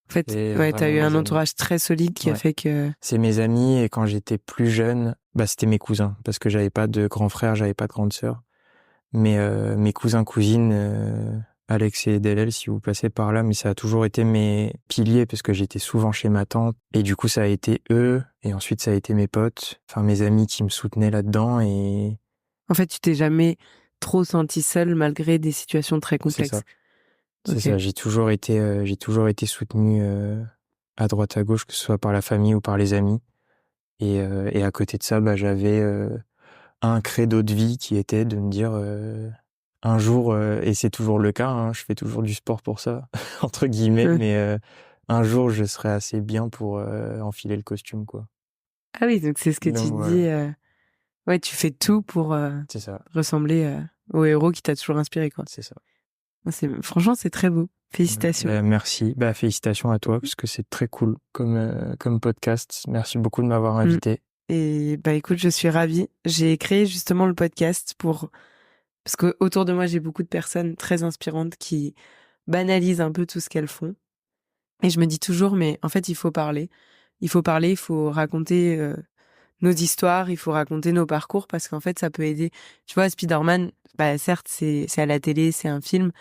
En fait, t'as eu un entourage très solide qui a fait que... C'est mes amis, et quand j'étais plus jeune, c'était mes cousins, parce que j'avais pas de grand frère, j'avais pas de grande sœur. Mais mes cousins, cousines, Alex et Delel, si vous passez par là, mais ça a toujours été mes piliers, parce que j'étais souvent chez ma tante, et du coup, ça a été eux, et ensuite, ça a été mes potes, mes amis qui me soutenaient là-dedans, et... En fait, tu t'es jamais trop senti seul, malgré des situations très complexes. C'est ça. C'est ça, j'ai toujours été soutenu à droite à gauche, que ce soit par la famille ou par les amis. Et à côté de ça, j'avais un credo de vie qui était de me dire un jour, et c'est toujours le cas, hein, je fais toujours du sport pour ça, entre guillemets, mais un jour je serai assez bien pour enfiler le costume, quoi. Ah oui, donc c'est ce que tu dis. Ouais, tu fais tout pour ressembler au héros qui t'a toujours inspiré, quoi. C'est ça. Franchement, c'est très beau. Félicitations. Merci. Félicitations à toi, parce que c'est très cool comme podcast. Merci beaucoup de m'avoir invité. Et écoute, je suis ravie. J'ai créé justement le podcast parce que autour de moi, j'ai beaucoup de personnes très inspirantes qui banalisent un peu tout ce qu'elles font. Et je me dis toujours, mais en fait, il faut parler. Il faut raconter nos histoires, il faut raconter nos parcours, parce qu'en fait, ça peut aider. Tu vois, Spider-Man, certes, c'est à la télé, c'est un film,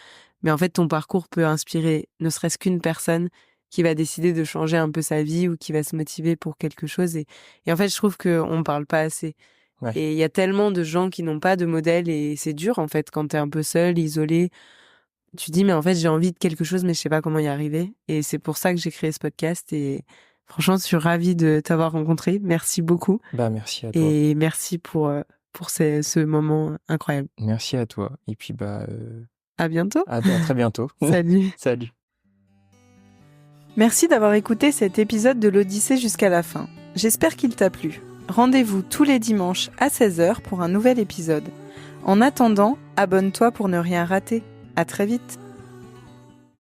mais en fait, ton parcours peut inspirer ne serait-ce qu'une personne qui va décider de changer un peu sa vie ou qui va se motiver pour quelque chose. Et en fait, je trouve qu'on parle pas assez. Ouais. Et il y a tellement de gens qui n'ont pas de modèle, et c'est dur, en fait, quand t'es un peu seul, isolé. Tu dis, mais en fait, j'ai envie de quelque chose, mais je sais pas comment y arriver. Et c'est pour ça que j'ai créé ce podcast. Et franchement, je suis ravie de t'avoir rencontré. Merci beaucoup. Merci à toi. Et merci pour ce moment incroyable. Merci à toi. Et puis, à bientôt. À très bientôt. Salut. Salut. Merci d'avoir écouté cet épisode de l'Odyssée jusqu'à la fin. J'espère qu'il t'a plu. Rendez-vous tous les dimanches à 16h pour un nouvel épisode. En attendant, abonne-toi pour ne rien rater. À très vite.